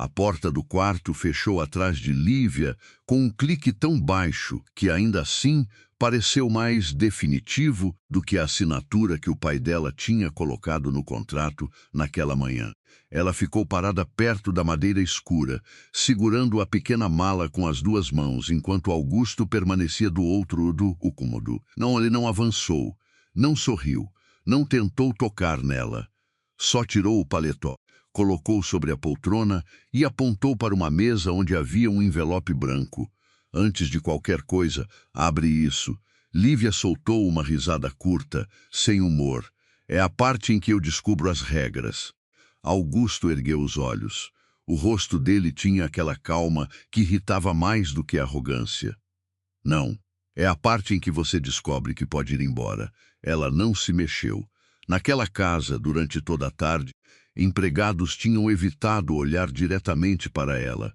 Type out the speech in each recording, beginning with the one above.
A porta do quarto fechou atrás de Lívia com um clique tão baixo que, ainda assim, pareceu mais definitivo do que a assinatura que o pai dela tinha colocado no contrato naquela manhã. Ela ficou parada perto da madeira escura, segurando a pequena mala com as duas mãos, enquanto Augusto permanecia do outro do cômodo. Ele não avançou, não sorriu, não tentou tocar nela. Só tirou o paletó, colocou sobre a poltrona e apontou para uma mesa onde havia um envelope branco. Antes de qualquer coisa, abre isso. Lívia soltou uma risada curta, sem humor. É a parte em que eu descubro as regras. Augusto ergueu os olhos. O rosto dele tinha aquela calma que irritava mais do que a arrogância. Não, é a parte em que você descobre que pode ir embora. Ela não se mexeu. Naquela casa, durante toda a tarde, empregados tinham evitado olhar diretamente para ela.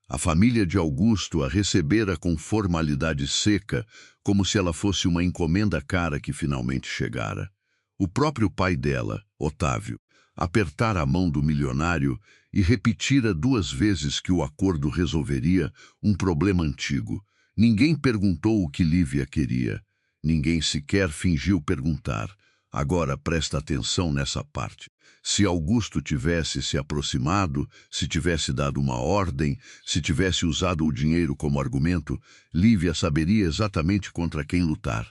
A família de Augusto a recebera com formalidade seca, como se ela fosse uma encomenda cara que finalmente chegara. O próprio pai dela, Otávio, apertara a mão do milionário e repetira 2 vezes que o acordo resolveria um problema antigo. Ninguém perguntou o que Lívia queria. Ninguém sequer fingiu perguntar. Agora presta atenção nessa parte. Se Augusto tivesse se aproximado, se tivesse dado uma ordem, se tivesse usado o dinheiro como argumento, Lívia saberia exatamente contra quem lutar.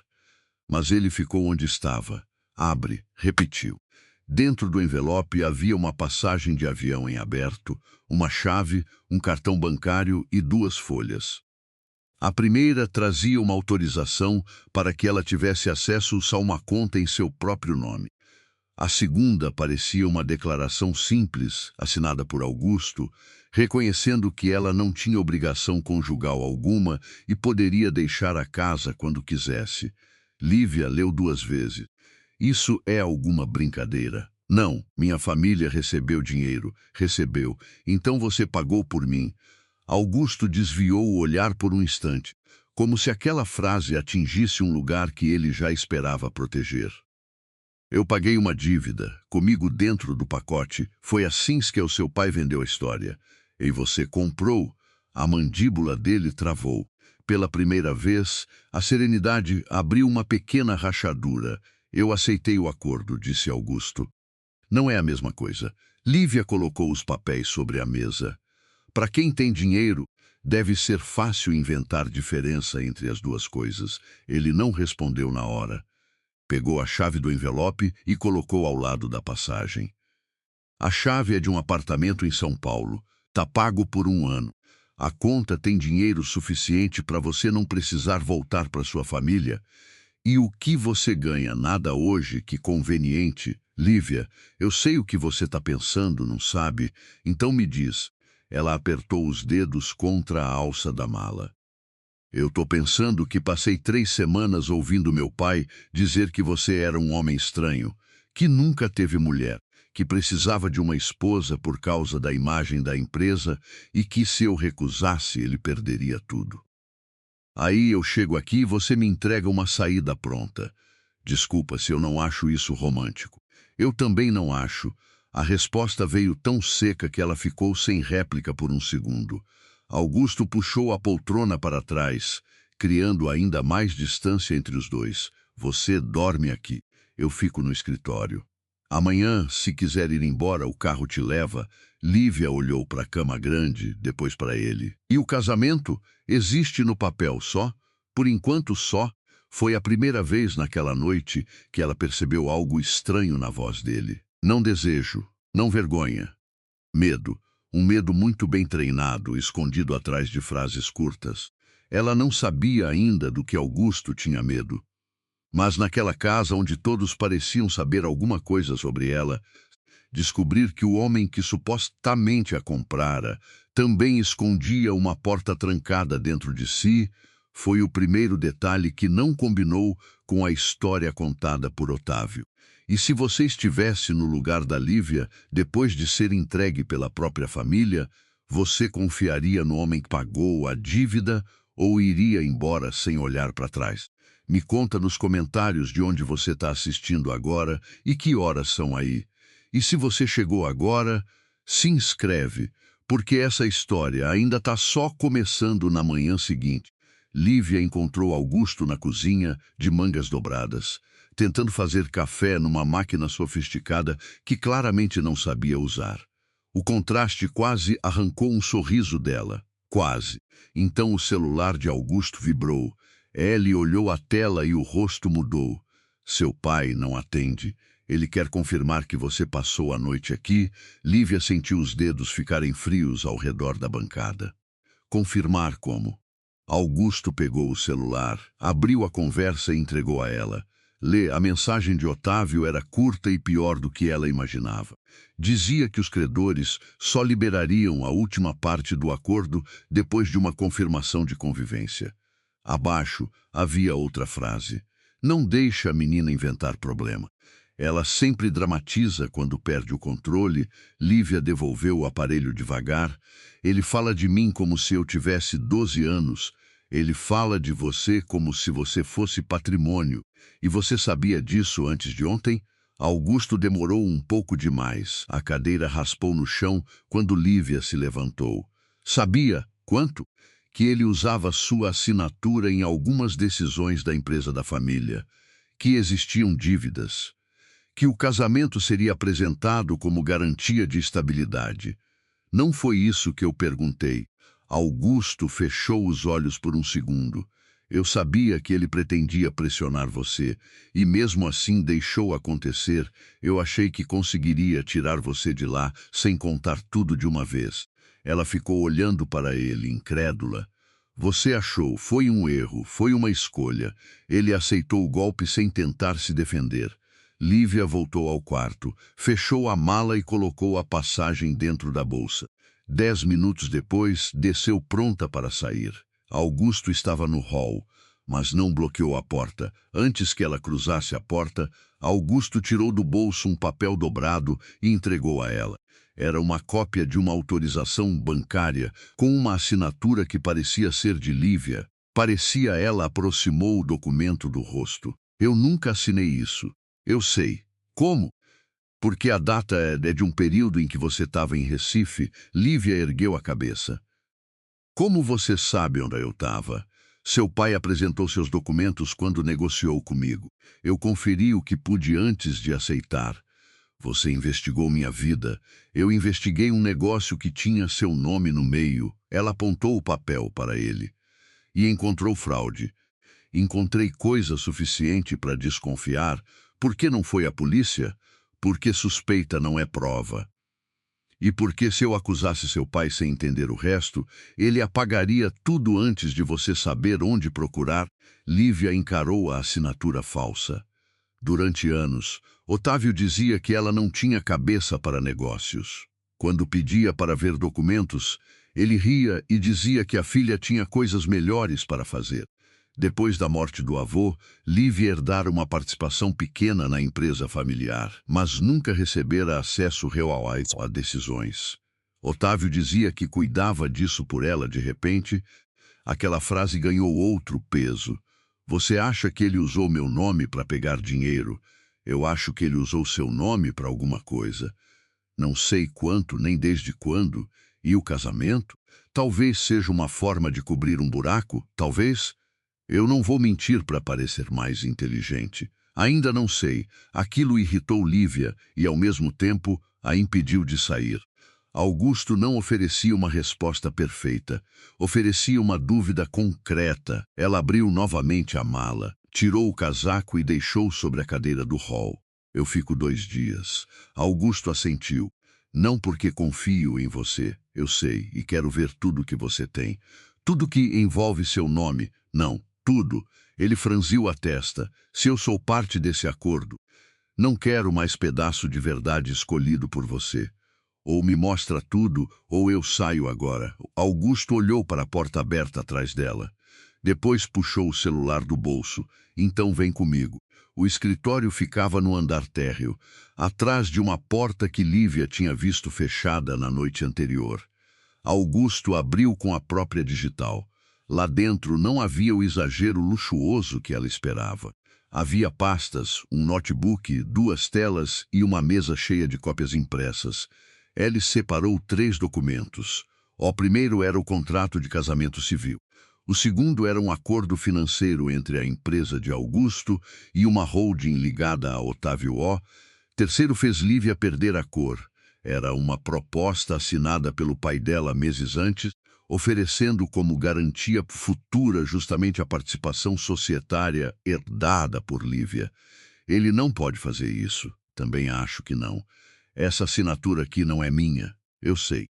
Mas ele ficou onde estava. Abre, repetiu. Dentro do envelope havia uma passagem de avião em aberto, uma chave, um cartão bancário e 2 folhas. A primeira trazia uma autorização para que ela tivesse acesso a uma conta em seu próprio nome. A segunda parecia uma declaração simples, assinada por Augusto, reconhecendo que ela não tinha obrigação conjugal alguma e poderia deixar a casa quando quisesse. Lívia leu 2 vezes. Isso é alguma brincadeira? Não, minha família recebeu dinheiro. Recebeu. Então você pagou por mim. Augusto desviou o olhar por um instante, como se aquela frase atingisse um lugar que ele já esperava proteger. Eu paguei uma dívida, comigo dentro do pacote. Foi assim que o seu pai vendeu a história. E você comprou. A mandíbula dele travou. Pela primeira vez, a serenidade abriu uma pequena rachadura. Eu aceitei o acordo, disse Augusto. Não é a mesma coisa. Lívia colocou os papéis sobre a mesa. Para quem tem dinheiro, deve ser fácil inventar diferença entre as 2 coisas. Ele não respondeu na hora. Pegou a chave do envelope e colocou ao lado da passagem. A chave é de um apartamento em São Paulo. Tá pago por 1 ano. A conta tem dinheiro suficiente para você não precisar voltar para sua família. E o que você ganha? Nada hoje, que conveniente. Lívia, eu sei o que você está pensando, não sabe? Então me diz. Ela apertou os dedos contra a alça da mala. Eu tô pensando que passei 3 semanas ouvindo meu pai dizer que você era um homem estranho, que nunca teve mulher, que precisava de uma esposa por causa da imagem da empresa e que se eu recusasse ele perderia tudo. Aí eu chego aqui e você me entrega uma saída pronta. Desculpa se eu não acho isso romântico. Eu também não acho. A resposta veio tão seca que ela ficou sem réplica por um segundo. Augusto puxou a poltrona para trás, criando ainda mais distância entre os dois. Você dorme aqui. Eu fico no escritório. Amanhã, se quiser ir embora, o carro te leva. Lívia olhou para a cama grande, depois para ele. E o casamento? Existe no papel só? Por enquanto só. Foi a primeira vez naquela noite que ela percebeu algo estranho na voz dele. Não desejo, não vergonha. Medo, um medo muito bem treinado, escondido atrás de frases curtas. Ela não sabia ainda do que Augusto tinha medo. Mas naquela casa onde todos pareciam saber alguma coisa sobre ela, descobrir que o homem que supostamente a comprara também escondia uma porta trancada dentro de si, foi o primeiro detalhe que não combinou com a história contada por Otávio. E se você estivesse no lugar da Lívia, depois de ser entregue pela própria família, você confiaria no homem que pagou a dívida ou iria embora sem olhar para trás? Me conta nos comentários de onde você está assistindo agora e que horas são aí. E se você chegou agora, se inscreve, porque essa história ainda está só começando na manhã seguinte. Lívia encontrou Augusto na cozinha, de mangas dobradas, tentando fazer café numa máquina sofisticada que claramente não sabia usar. O contraste quase arrancou um sorriso dela. Quase. Então o celular de Augusto vibrou. Ellie olhou a tela e o rosto mudou. Seu pai não atende. Ele quer confirmar que você passou a noite aqui. Lívia sentiu os dedos ficarem frios ao redor da bancada. Confirmar como? Augusto pegou o celular, abriu a conversa e entregou a ela. A mensagem de Otávio era curta e pior do que ela imaginava. Dizia que os credores só liberariam a última parte do acordo depois de uma confirmação de convivência. Abaixo havia outra frase. Não deixe a menina inventar problema. Ela sempre dramatiza quando perde o controle. Lívia devolveu o aparelho devagar. Ele fala de mim como se eu tivesse 12 anos. Ele fala de você como se você fosse patrimônio. E você sabia disso antes de ontem? Augusto demorou um pouco demais. A cadeira raspou no chão quando Lívia se levantou. Sabia quanto? Que ele usava sua assinatura em algumas decisões da empresa da família. Que existiam dívidas. Que o casamento seria apresentado como garantia de estabilidade. Não foi isso que eu perguntei. Augusto fechou os olhos por um segundo. Eu sabia que ele pretendia pressionar você, e mesmo assim deixou acontecer. Eu achei que conseguiria tirar você de lá sem contar tudo de uma vez. Ela ficou olhando para ele, incrédula. Você achou, foi um erro, foi uma escolha. Ele aceitou o golpe sem tentar se defender. Lívia voltou ao quarto, fechou a mala e colocou a passagem dentro da bolsa. 10 minutos depois, desceu pronta para sair. Augusto estava no hall, mas não bloqueou a porta. Antes que ela cruzasse a porta, Augusto tirou do bolso um papel dobrado e entregou a ela. Era uma cópia de uma autorização bancária, com uma assinatura que parecia ser de Lívia. Ela aproximou o documento do rosto. Eu nunca assinei isso. Eu sei. Como? Porque a data é de um período em que você estava em Recife. Lívia ergueu a cabeça. Como você sabe onde eu estava? Seu pai apresentou seus documentos quando negociou comigo. Eu conferi o que pude antes de aceitar. Você investigou minha vida. Eu investiguei um negócio que tinha seu nome no meio. Ela apontou o papel para ele. E encontrou fraude. Encontrei coisa suficiente para desconfiar. Por que não foi a polícia? Porque suspeita não é prova. E porque se eu acusasse seu pai sem entender o resto, ele apagaria tudo antes de você saber onde procurar. Lívia encarou a assinatura falsa. Durante anos, Otávio dizia que ela não tinha cabeça para negócios. Quando pedia para ver documentos, ele ria e dizia que a filha tinha coisas melhores para fazer. Depois da morte do avô, Lívia herdara uma participação pequena na empresa familiar, mas nunca recebera acesso real a decisões. Otávio dizia que cuidava disso por ela de repente. Aquela frase ganhou outro peso. Você acha que ele usou meu nome para pegar dinheiro? Eu acho que ele usou seu nome para alguma coisa. Não sei quanto nem desde quando. E o casamento? Talvez seja uma forma de cobrir um buraco, talvez. Eu não vou mentir para parecer mais inteligente. Ainda não sei. Aquilo irritou Lívia e, ao mesmo tempo, a impediu de sair. Augusto não oferecia uma resposta perfeita. Oferecia uma dúvida concreta. Ela abriu novamente a mala, tirou o casaco e deixou sobre a cadeira do hall. Eu fico 2 dias. Augusto assentiu. Não porque confio em você. Eu sei e quero ver tudo que você tem. Tudo que envolve seu nome. Não. Tudo. Ele franziu a testa. Se eu sou parte desse acordo, não quero mais pedaço de verdade escolhido por você. Ou me mostra tudo, ou eu saio agora. Augusto olhou para a porta aberta atrás dela. Depois puxou o celular do bolso. Então vem comigo. O escritório ficava no andar térreo, atrás de uma porta que Lívia tinha visto fechada na noite anterior. Augusto abriu com a própria digital. Lá dentro não havia o exagero luxuoso que ela esperava. Havia pastas, um notebook, 2 telas e uma mesa cheia de cópias impressas. Ele separou 3 documentos. O primeiro era o contrato de casamento civil. O segundo era um acordo financeiro entre a empresa de Augusto e uma holding ligada a Otávio O. Terceiro fez Lívia perder a cor. Era uma proposta assinada pelo pai dela meses antes, oferecendo como garantia futura justamente a participação societária herdada por Lívia. Ele não pode fazer isso. Também acho que não. Essa assinatura aqui não é minha. Eu sei.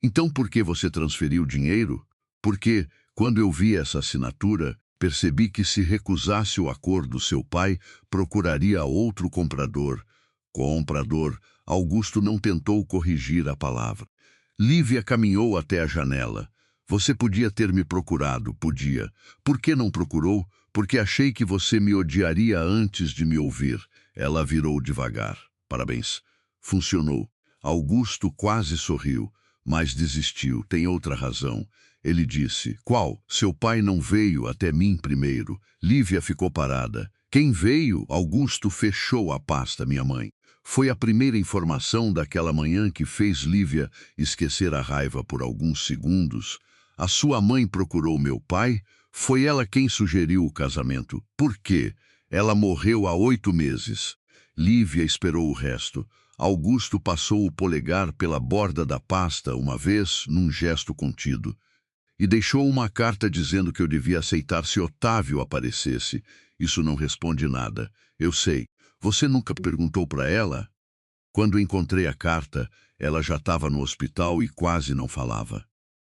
Então por que você transferiu o dinheiro? Porque, quando eu vi essa assinatura, percebi que se recusasse o acordo, seu pai procuraria outro comprador. Comprador. Augusto não tentou corrigir a palavra. Lívia caminhou até a janela. Você podia ter me procurado, podia. Por que não procurou? Porque achei que você me odiaria antes de me ouvir. Ela virou devagar. Parabéns. Funcionou. Augusto quase sorriu, mas desistiu. Tem outra razão. Ele disse: qual? Seu pai não veio até mim primeiro. Lívia ficou parada. Quem veio? Augusto fechou a pasta, minha mãe. Foi a primeira informação daquela manhã que fez Lívia esquecer a raiva por alguns segundos. A sua mãe procurou meu pai? Foi ela quem sugeriu o casamento. Por quê? Ela morreu há 8 meses. Lívia esperou o resto. Augusto passou o polegar pela borda da pasta uma vez, num gesto contido, e deixou uma carta dizendo que eu devia aceitar se Otávio aparecesse. Isso não responde nada. Eu sei. Você nunca perguntou para ela? Quando encontrei a carta, ela já estava no hospital e quase não falava.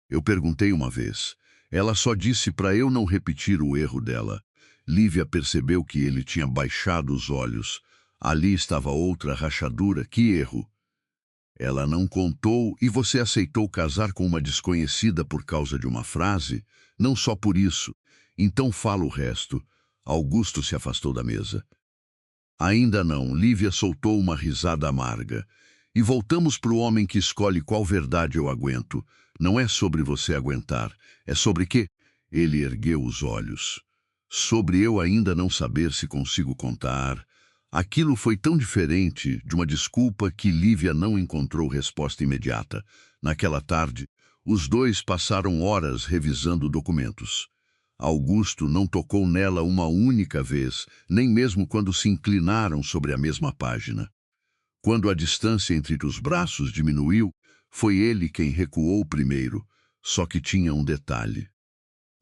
Eu perguntei uma vez. Ela só disse para eu não repetir o erro dela. Lívia percebeu que ele tinha baixado os olhos. Ali estava outra rachadura. Que erro! Ela não contou e você aceitou casar com uma desconhecida por causa de uma frase? Não só por isso. Então fala o resto. Augusto se afastou da mesa. Ainda não. Lívia soltou uma risada amarga. E voltamos para o homem que escolhe qual verdade eu aguento. Não é sobre você aguentar. É sobre quê? Ele ergueu os olhos. Sobre eu ainda não saber se consigo contar. Aquilo foi tão diferente de uma desculpa que Lívia não encontrou resposta imediata. Naquela tarde, os dois passaram horas revisando documentos. Augusto não tocou nela uma única vez, nem mesmo quando se inclinaram sobre a mesma página. Quando a distância entre os braços diminuiu, foi ele quem recuou primeiro, só que tinha um detalhe.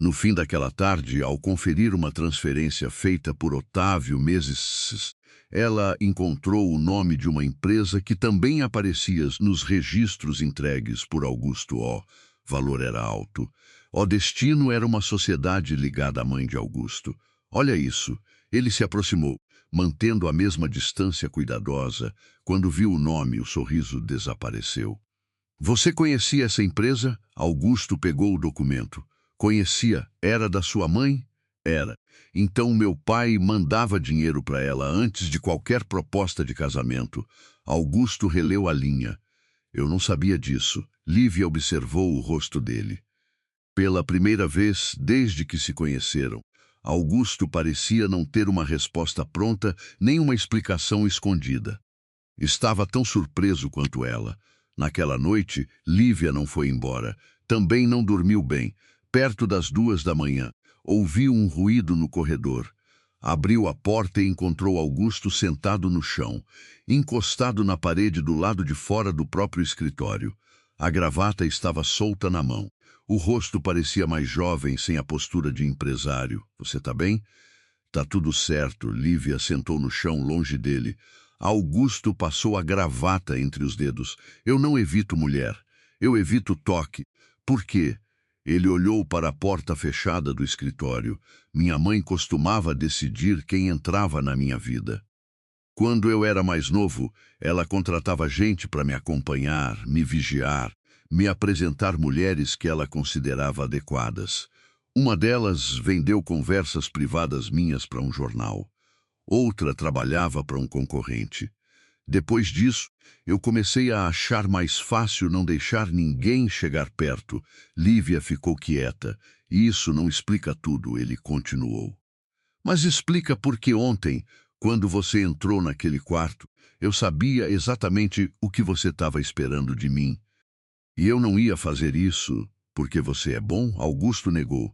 No fim daquela tarde, ao conferir uma transferência feita por Otávio meses, ela encontrou o nome de uma empresa que também aparecia nos registros entregues por Augusto O. Valor era alto. O Destino era uma sociedade ligada à mãe de Augusto. Olha isso. Ele se aproximou, mantendo a mesma distância cuidadosa. Quando viu o nome, o sorriso desapareceu. Você conhecia essa empresa? Augusto pegou o documento. Conhecia. Era da sua mãe? Era. Então meu pai mandava dinheiro para ela antes de qualquer proposta de casamento. Augusto releu a linha. Eu não sabia disso. Lívia observou o rosto dele. Pela primeira vez desde que se conheceram, Augusto parecia não ter uma resposta pronta nem uma explicação escondida. Estava tão surpreso quanto ela. Naquela noite, Lívia não foi embora. Também não dormiu bem. Perto das 2 da manhã, ouviu um ruído no corredor. Abriu a porta e encontrou Augusto sentado no chão, encostado na parede do lado de fora do próprio escritório. A gravata estava solta na mão. O rosto parecia mais jovem, sem a postura de empresário. Você tá bem? Tá tudo certo. Lívia sentou no chão, longe dele. Augusto passou a gravata entre os dedos. Eu não evito mulher. Eu evito toque. Por quê? Ele olhou para a porta fechada do escritório. Minha mãe costumava decidir quem entrava na minha vida. Quando eu era mais novo, ela contratava gente para me acompanhar, me vigiar, me apresentar mulheres que ela considerava adequadas. Uma delas vendeu conversas privadas minhas para um jornal. Outra trabalhava para um concorrente. Depois disso, eu comecei a achar mais fácil não deixar ninguém chegar perto. Lívia ficou quieta. Isso não explica tudo, ele continuou. Mas explica por que ontem, quando você entrou naquele quarto, Eu sabia exatamente o que você estava esperando de mim. E eu não ia fazer isso porque você é bom, Augusto negou.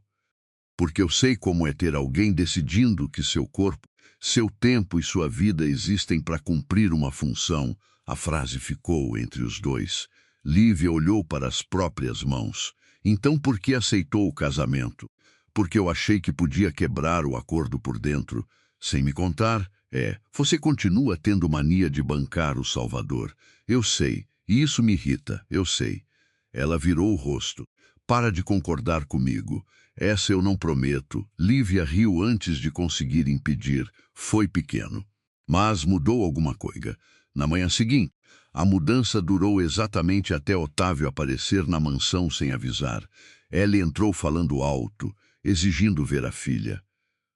Porque eu sei como é ter alguém decidindo que seu corpo, seu tempo e sua vida existem para cumprir uma função. A frase ficou entre os dois. Lívia olhou para as próprias mãos. Então por que aceitou o casamento? Porque eu achei que podia quebrar o acordo por dentro. Sem me contar, você continua tendo mania de bancar o Salvador. Eu sei, e isso me irrita, eu sei. Ela virou o rosto. Para de concordar comigo. Essa eu não prometo. Lívia riu antes de conseguir impedir. Foi pequeno. Mas mudou alguma coisa. Na manhã seguinte, a mudança durou exatamente até Otávio aparecer na mansão sem avisar. Ela entrou falando alto, exigindo ver a filha.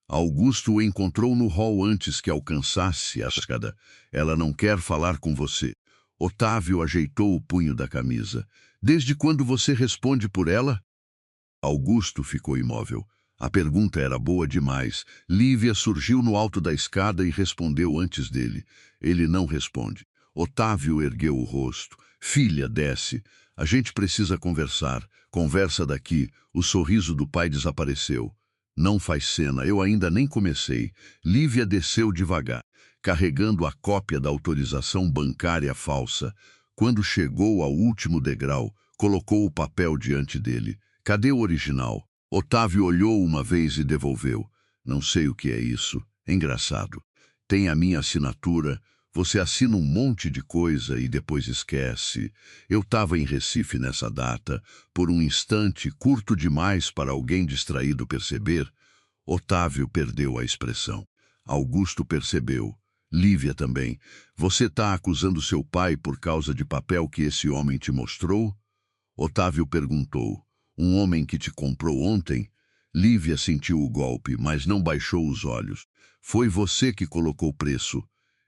Augusto o encontrou no hall antes que alcançasse a escada. Ela não quer falar com você. Otávio ajeitou o punho da camisa. Desde quando você responde por ela? Augusto ficou imóvel. A pergunta era boa demais. Lívia surgiu no alto da escada e respondeu antes dele. Ele não responde. Otávio ergueu o rosto. Filha, desce. A gente precisa conversar. Conversa daqui. O sorriso do pai desapareceu. Não faz cena, eu ainda nem comecei. Lívia desceu devagar, carregando a cópia da autorização bancária falsa. Quando chegou ao último degrau, colocou o papel diante dele. Cadê o original? Otávio olhou uma vez e devolveu. Não sei o que é isso. Engraçado. Tem a minha assinatura. Você assina um monte de coisa e depois esquece. Eu estava em Recife nessa data. Por um instante, curto demais para alguém distraído perceber. Otávio perdeu a expressão. Augusto percebeu. Lívia também. Você está acusando seu pai por causa de papel que esse homem te mostrou? Otávio perguntou. Um homem que te comprou ontem? Lívia sentiu o golpe, mas não baixou os olhos. Foi você que colocou o preço.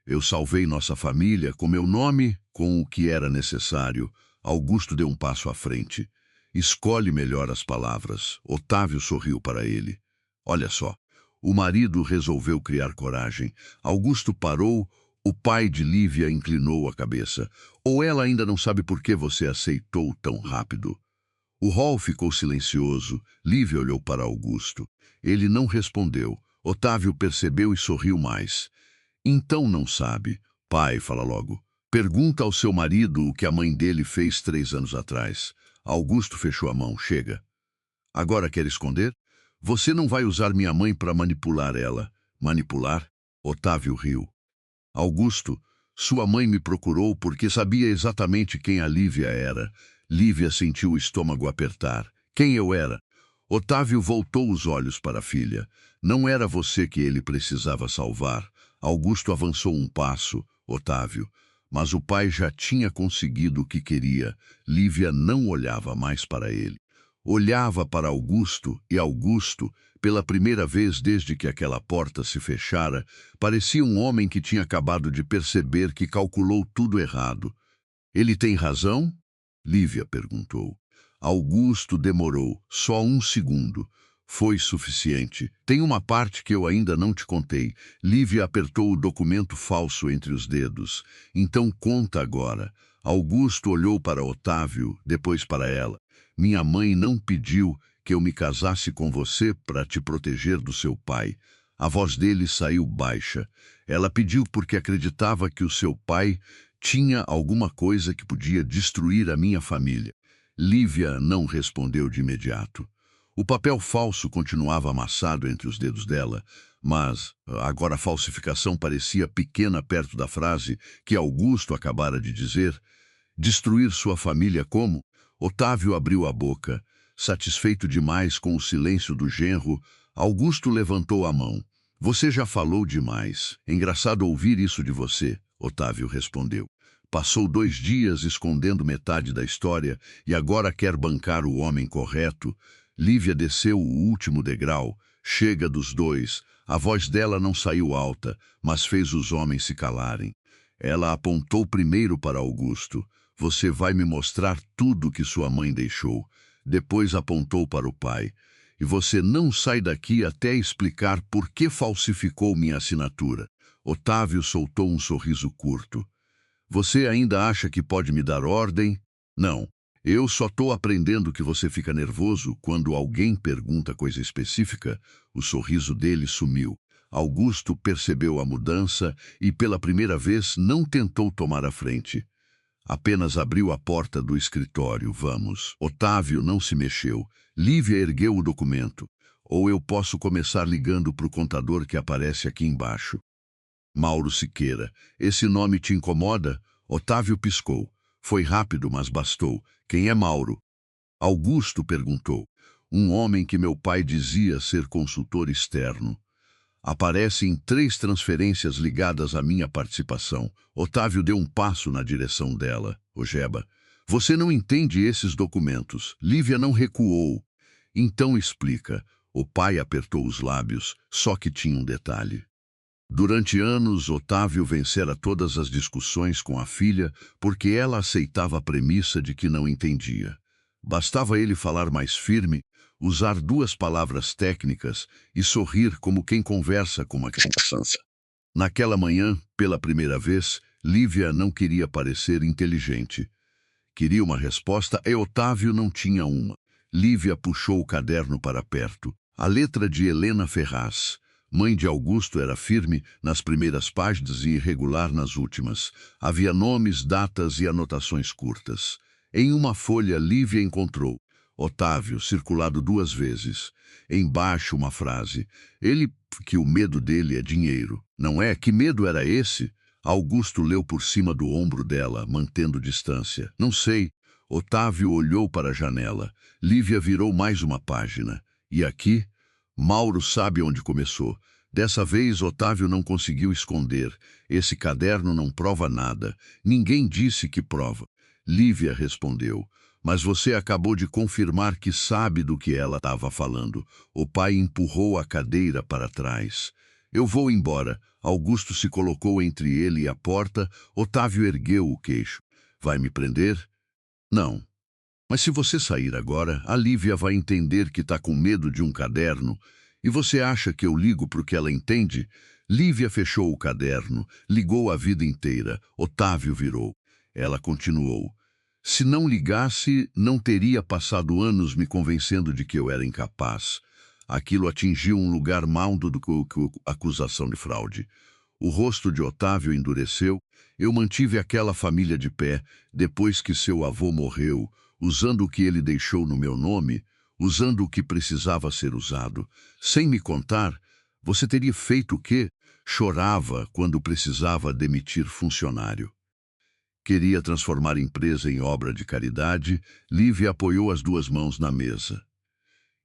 Eu salvei nossa família com meu nome, com o que era necessário. Augusto deu um passo à frente. Escolhe melhor as palavras. Otávio sorriu para ele. Olha só. O marido resolveu criar coragem. Augusto parou. O pai de Lívia inclinou a cabeça. Ou ela ainda não sabe por que você aceitou tão rápido? O hall ficou silencioso. Lívia olhou para Augusto. Ele não respondeu. Otávio percebeu e sorriu mais. Então não sabe. Pai, fala logo. Pergunta ao seu marido o que a mãe dele fez 3 anos atrás. Augusto fechou a mão. Chega. Agora quer esconder? Você não vai usar minha mãe para manipular ela. Manipular? Otávio riu. Augusto, sua mãe me procurou porque sabia exatamente quem a Lívia era. Lívia sentiu o estômago apertar. Quem eu era? Otávio voltou os olhos para a filha. Não era você que ele precisava salvar. Augusto avançou um passo. Otávio. Mas o pai já tinha conseguido o que queria. Lívia não olhava mais para ele. Olhava para Augusto e Augusto, pela primeira vez desde que aquela porta se fechara, parecia um homem que tinha acabado de perceber que calculou tudo errado. Ele tem razão? Lívia perguntou. Augusto demorou, só 1 segundo. Foi suficiente. Tem uma parte que eu ainda não te contei. Lívia apertou o documento falso entre os dedos. Então conta agora. Augusto olhou para Otávio, depois para ela. Minha mãe não pediu que eu me casasse com você para te proteger do seu pai. A voz dele saiu baixa. Ela pediu porque acreditava que o seu pai tinha alguma coisa que podia destruir a minha família. Lívia não respondeu de imediato. O papel falso continuava amassado entre os dedos dela, mas agora a falsificação parecia pequena perto da frase que Augusto acabara de dizer. Destruir sua família como? Otávio abriu a boca. Satisfeito demais com o silêncio do genro, Augusto levantou a mão. Você já falou demais. Engraçado ouvir isso de você, Otávio respondeu. Passou 2 dias escondendo metade da história e agora quer bancar o homem correto. Lívia desceu o último degrau. Chega dos 2. A voz dela não saiu alta, mas fez os homens se calarem. Ela apontou primeiro para Augusto. Você vai me mostrar tudo que sua mãe deixou. Depois apontou para o pai. E você não sai daqui até explicar por que falsificou minha assinatura. Otávio soltou um sorriso curto. Você ainda acha que pode me dar ordem? Não. Eu só estou aprendendo que você fica nervoso quando alguém pergunta coisa específica. O sorriso dele sumiu. Augusto percebeu a mudança e, pela primeira vez, não tentou tomar a frente. Apenas abriu a porta do escritório. Vamos. Otávio não se mexeu. Lívia ergueu o documento. Ou eu posso começar ligando para o contador que aparece aqui embaixo. Mauro Siqueira. Esse nome te incomoda? Otávio piscou. Foi rápido, mas bastou. Quem é Mauro? Augusto perguntou. Um homem que meu pai dizia ser consultor externo. Aparece em 3 transferências ligadas à minha participação. Otávio deu um passo na direção dela. Ogeba, você não entende esses documentos. Lívia não recuou. Então explica. O pai apertou os lábios, só que tinha um detalhe. Durante anos, Otávio vencera todas as discussões com a filha porque ela aceitava a premissa de que não entendia. Bastava ele falar mais firme, usar 2 palavras técnicas e sorrir como quem conversa com uma criança. Naquela manhã, pela primeira vez, Lívia não queria parecer inteligente. Queria uma resposta e Otávio não tinha uma. Lívia puxou o caderno para perto. A letra de Helena Ferraz. Mãe de Augusto era firme nas primeiras páginas e irregular nas últimas. Havia nomes, datas e anotações curtas. Em uma folha, Lívia encontrou Otávio, circulado 2 vezes. Embaixo uma frase. Ele, que o medo dele é dinheiro. Não é? Que medo era esse? Augusto leu por cima do ombro dela, mantendo distância. Não sei. Otávio olhou para a janela. Lívia virou mais uma página. E aqui? Mauro sabe onde começou. Dessa vez, Otávio não conseguiu esconder. Esse caderno não prova nada. Ninguém disse que prova. Lívia respondeu. Mas você acabou de confirmar que sabe do que ela estava falando. O pai empurrou a cadeira para trás. Eu vou embora. Augusto se colocou entre ele e a porta. Otávio ergueu o queixo. Vai me prender? Não. Mas se você sair agora, a Lívia vai entender que está com medo de um caderno. E você acha que eu ligo para o que ela entende? Lívia fechou o caderno, ligou a vida inteira. Otávio virou. Ela continuou. Se não ligasse, não teria passado anos me convencendo de que eu era incapaz. Aquilo atingiu um lugar mais do que a acusação de fraude. O rosto de Otávio endureceu. Eu mantive aquela família de pé depois que seu avô morreu, usando o que ele deixou no meu nome, usando o que precisava ser usado. Sem me contar, você teria feito o quê? Chorava quando precisava demitir funcionário. Queria transformar a empresa em obra de caridade. Lívia apoiou as 2 mãos na mesa.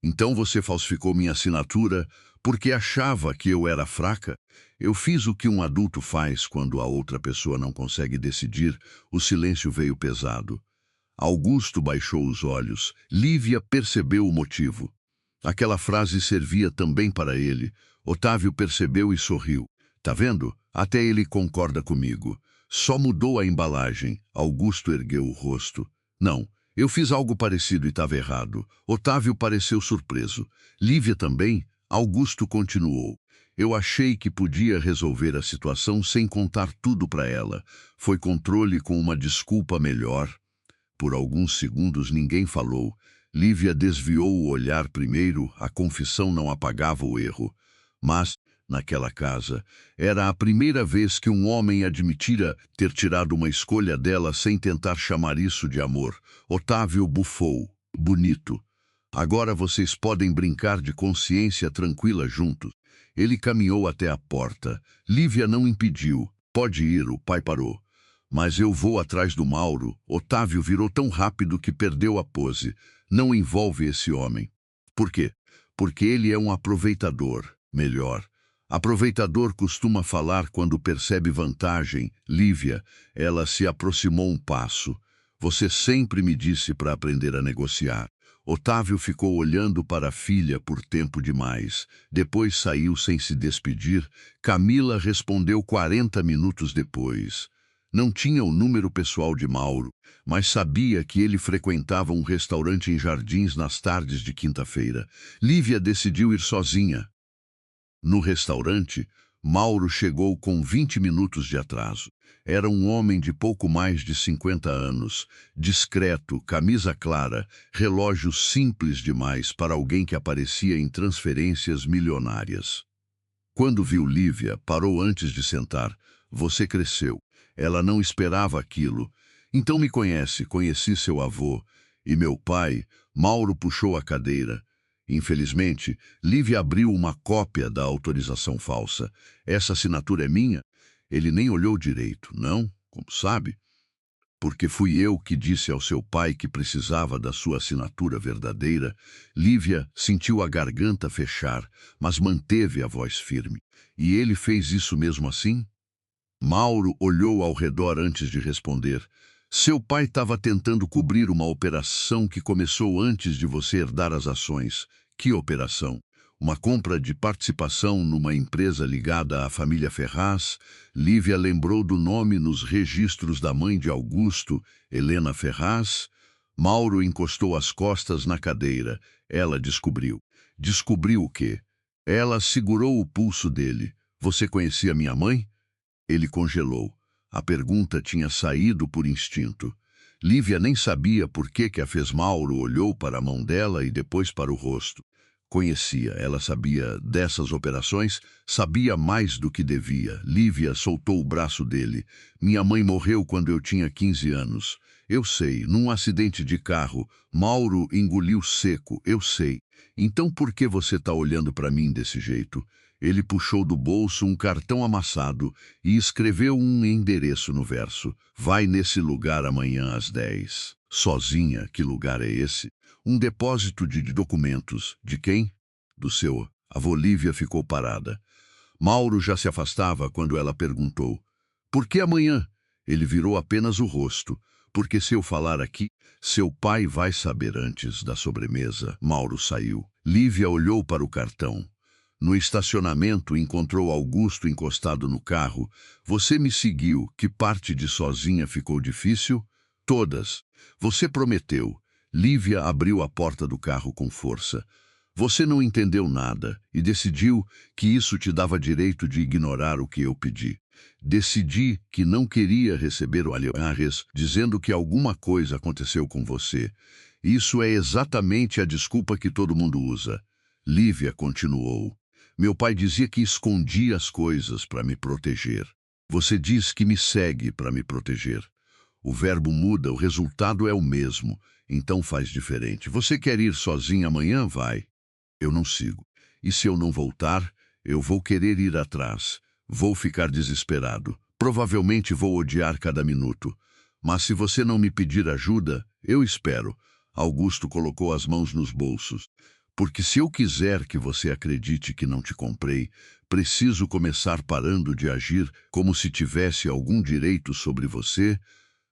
Então você falsificou minha assinatura porque achava que eu era fraca? Eu fiz o que um adulto faz quando a outra pessoa não consegue decidir. O silêncio veio pesado. Augusto baixou os olhos. Lívia percebeu o motivo. Aquela frase servia também para ele. Otávio percebeu e sorriu. Tá vendo? Até ele concorda comigo. Só mudou a embalagem. Augusto ergueu o rosto. Não, eu fiz algo parecido e estava errado. Otávio pareceu surpreso. Lívia também? Augusto continuou. Eu achei que podia resolver a situação sem contar tudo para ela. Foi controle com uma desculpa melhor. Por alguns segundos ninguém falou. Lívia desviou o olhar primeiro, a confissão não apagava o erro. Mas, naquela casa, era a primeira vez que um homem admitira ter tirado uma escolha dela sem tentar chamar isso de amor. Otávio bufou. Bonito. Agora vocês podem brincar de consciência tranquila juntos. Ele caminhou até a porta. Lívia não impediu. Pode ir, o pai parou. Mas eu vou atrás do Mauro. Otávio virou tão rápido que perdeu a pose. Não envolve esse homem. Por quê? Porque ele é um aproveitador. Melhor. Aproveitador costuma falar quando percebe vantagem. Lívia, ela se aproximou um passo. Você sempre me disse para aprender a negociar. Otávio ficou olhando para a filha por tempo demais. Depois saiu sem se despedir. Camila respondeu 40 minutos depois. Não tinha o número pessoal de Mauro, mas sabia que ele frequentava um restaurante em Jardins nas tardes de quinta-feira. Lívia decidiu ir sozinha. No restaurante, Mauro chegou com 20 minutos de atraso. Era um homem de pouco mais de 50 anos, discreto, camisa clara, relógio simples demais para alguém que aparecia em transferências milionárias. Quando viu Lívia, parou antes de sentar. Você cresceu. Ela não esperava aquilo. Então me conhece, conheci seu avô. E meu pai, Mauro puxou a cadeira. Infelizmente, Lívia abriu uma cópia da autorização falsa. Essa assinatura é minha? Ele nem olhou direito. Não, como sabe? Porque fui eu que disse ao seu pai que precisava da sua assinatura verdadeira. Lívia sentiu a garganta fechar, mas manteve a voz firme. E ele fez isso mesmo assim? Mauro olhou ao redor antes de responder. Seu pai estava tentando cobrir uma operação que começou antes de você herdar as ações. Que operação? Uma compra de participação numa empresa ligada à família Ferraz. Lívia lembrou do nome nos registros da mãe de Augusto, Helena Ferraz. Mauro encostou as costas na cadeira. Ela descobriu. Descobriu o quê? Ela segurou o pulso dele. Você conhecia minha mãe? Ele congelou. A pergunta tinha saído por instinto. Lívia nem sabia por que a fez. Mauro olhou para a mão dela e depois para o rosto. Conhecia, ela sabia dessas operações, sabia mais do que devia. Lívia soltou o braço dele. Minha mãe morreu quando eu tinha 15 anos. Eu sei, num acidente de carro. Mauro engoliu seco, eu sei. Então por que você está olhando para mim desse jeito? Ele puxou do bolso um cartão amassado e escreveu um endereço no verso. Vai nesse lugar amanhã às 10. Sozinha, que lugar é esse? Um depósito de documentos. De quem? Do seu avô. Lívia ficou parada. Mauro já se afastava quando ela perguntou. Por que amanhã? Ele virou apenas o rosto. Porque se eu falar aqui, seu pai vai saber antes da sobremesa. Mauro saiu. Lívia olhou para o cartão. No estacionamento, encontrou Augusto encostado no carro. Você me seguiu. Que parte de sozinha ficou difícil? Todas. Você prometeu. Lívia abriu a porta do carro com força. Você não entendeu nada e decidiu que isso te dava direito de ignorar o que eu pedi. Decidi que não queria receber o aliarres dizendo que alguma coisa aconteceu com você. Isso é exatamente a desculpa que todo mundo usa. Lívia continuou. Meu pai dizia que escondia as coisas para me proteger. Você diz que me segue para me proteger. O verbo muda, o resultado é o mesmo. Então faz diferente. Você quer ir sozinha amanhã? Vai. Eu não sigo. E se eu não voltar, eu vou querer ir atrás. Vou ficar desesperado. Provavelmente vou odiar cada minuto. Mas se você não me pedir ajuda, eu espero. Augusto colocou as mãos nos bolsos. Porque se eu quiser que você acredite que não te comprei, preciso começar parando de agir como se tivesse algum direito sobre você.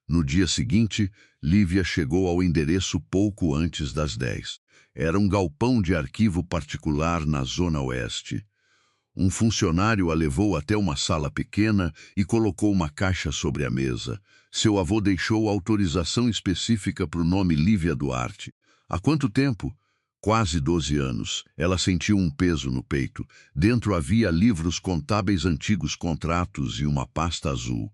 No dia seguinte, Lívia chegou ao endereço pouco antes das 10. Era um galpão de arquivo particular na Zona Oeste. Um funcionário a levou até uma sala pequena e colocou uma caixa sobre a mesa. Seu avô deixou autorização específica para o nome Lívia Duarte. Há quanto tempo? Quase 12 anos. Ela sentiu um peso no peito. Dentro havia livros contábeis antigos, contratos e uma pasta azul.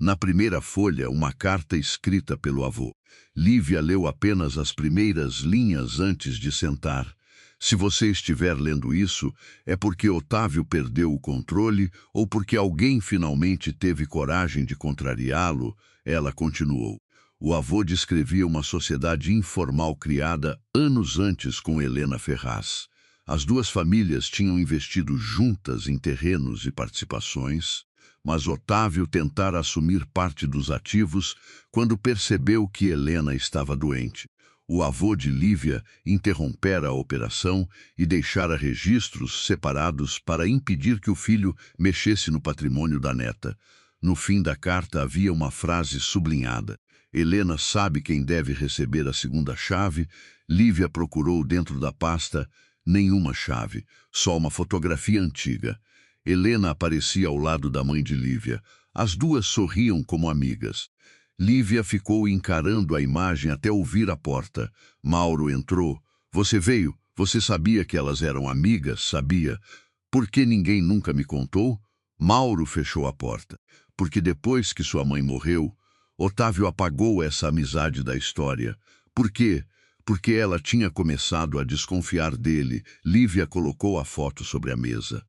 Na primeira folha, uma carta escrita pelo avô. Lívia leu apenas as primeiras linhas antes de sentar. Se você estiver lendo isso, é porque Otávio perdeu o controle ou porque alguém finalmente teve coragem de contrariá-lo, ela continuou. O avô descrevia uma sociedade informal criada anos antes com Helena Ferraz. As duas famílias tinham investido juntas em terrenos e participações, mas Otávio tentara assumir parte dos ativos quando percebeu que Helena estava doente. O avô de Lívia interrompera a operação e deixara registros separados para impedir que o filho mexesse no patrimônio da neta. No fim da carta havia uma frase sublinhada. Helena sabe quem deve receber a segunda chave. Lívia procurou dentro da pasta. Nenhuma chave, só uma fotografia antiga. Helena aparecia ao lado da mãe de Lívia. As duas sorriam como amigas. Lívia ficou encarando a imagem até ouvir a porta. Mauro entrou. Você veio? Você sabia que elas eram amigas? Sabia. Por que ninguém nunca me contou? Mauro fechou a porta, porque depois que sua mãe morreu, Otávio apagou essa amizade da história. Por quê? Porque ela tinha começado a desconfiar dele. Lívia colocou a foto sobre a mesa.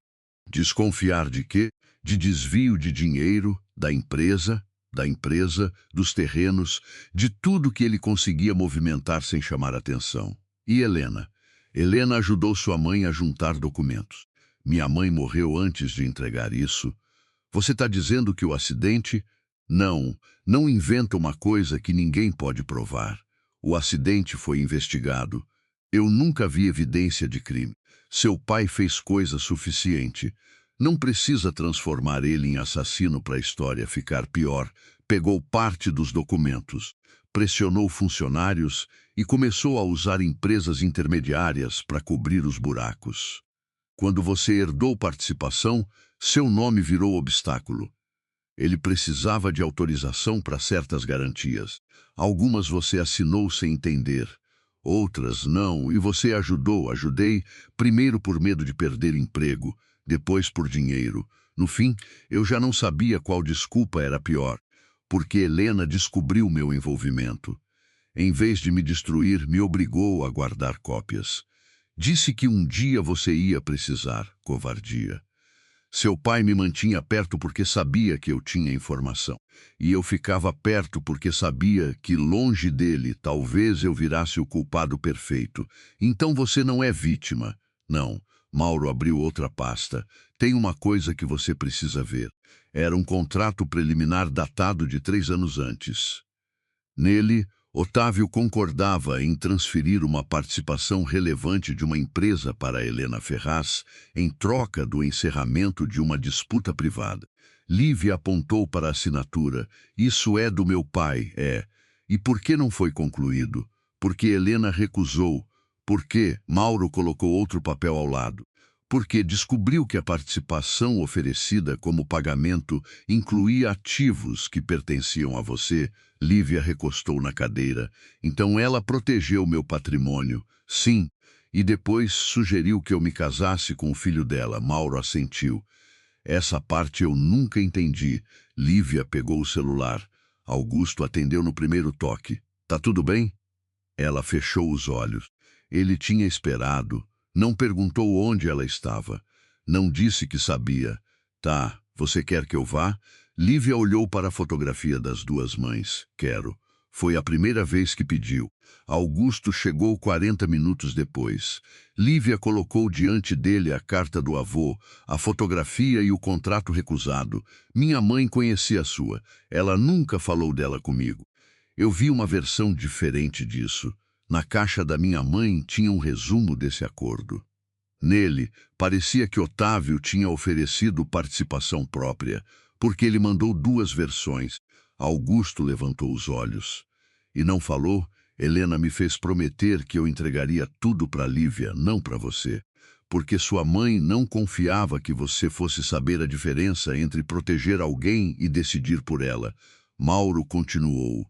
Desconfiar de quê? De desvio de dinheiro, da empresa, dos terrenos, de tudo que ele conseguia movimentar sem chamar atenção. E Helena? Helena ajudou sua mãe a juntar documentos. Minha mãe morreu antes de entregar isso. Você está dizendo que o acidente... Não, não inventa uma coisa que ninguém pode provar. O acidente foi investigado. Eu nunca vi evidência de crime. Seu pai fez coisa suficiente. Não precisa transformar ele em assassino para a história ficar pior. Pegou parte dos documentos, pressionou funcionários e começou a usar empresas intermediárias para cobrir os buracos. Quando você herdou participação, seu nome virou obstáculo. Ele precisava de autorização para certas garantias. Algumas você assinou sem entender, outras não, e você ajudei, primeiro por medo de perder emprego, depois por dinheiro. No fim, eu já não sabia qual desculpa era pior, porque Helena descobriu meu envolvimento. Em vez de me destruir, me obrigou a guardar cópias. Disse que um dia você ia precisar, covardia. Seu pai me mantinha perto porque sabia que eu tinha informação. E eu ficava perto porque sabia que, longe dele, talvez eu virasse o culpado perfeito. Então você não é vítima. Não. Mauro abriu outra pasta. Tem uma coisa que você precisa ver. Era um contrato preliminar datado de 3 anos antes. Nele, Otávio concordava em transferir uma participação relevante de uma empresa para Helena Ferraz em troca do encerramento de uma disputa privada. Lívia apontou para a assinatura. Isso é do meu pai, é. E por que não foi concluído? Porque Helena recusou. Por que Mauro colocou outro papel ao lado? Porque descobriu que a participação oferecida como pagamento incluía ativos que pertenciam a você. Lívia recostou na cadeira. Então ela protegeu meu patrimônio. Sim. E depois sugeriu que eu me casasse com o filho dela. Mauro assentiu. Essa parte eu nunca entendi. Lívia pegou o celular. Augusto atendeu no primeiro toque. Tá tudo bem? Ela fechou os olhos. Ele tinha esperado. Não perguntou onde ela estava. Não disse que sabia. Tá, você quer que eu vá? Lívia olhou para a fotografia das duas mães. Quero. Foi a primeira vez que pediu. Augusto chegou 40 minutos depois. Lívia colocou diante dele a carta do avô, a fotografia e o contrato recusado. Minha mãe conhecia a sua. Ela nunca falou dela comigo. Eu vi uma versão diferente disso. Na caixa da minha mãe tinha um resumo desse acordo. Nele, parecia que Otávio tinha oferecido participação própria, porque ele mandou 2 versões. Augusto levantou os olhos. E não falou? Helena me fez prometer que eu entregaria tudo para Lívia, não para você. Porque sua mãe não confiava que você fosse saber a diferença entre proteger alguém e decidir por ela. Mauro continuou.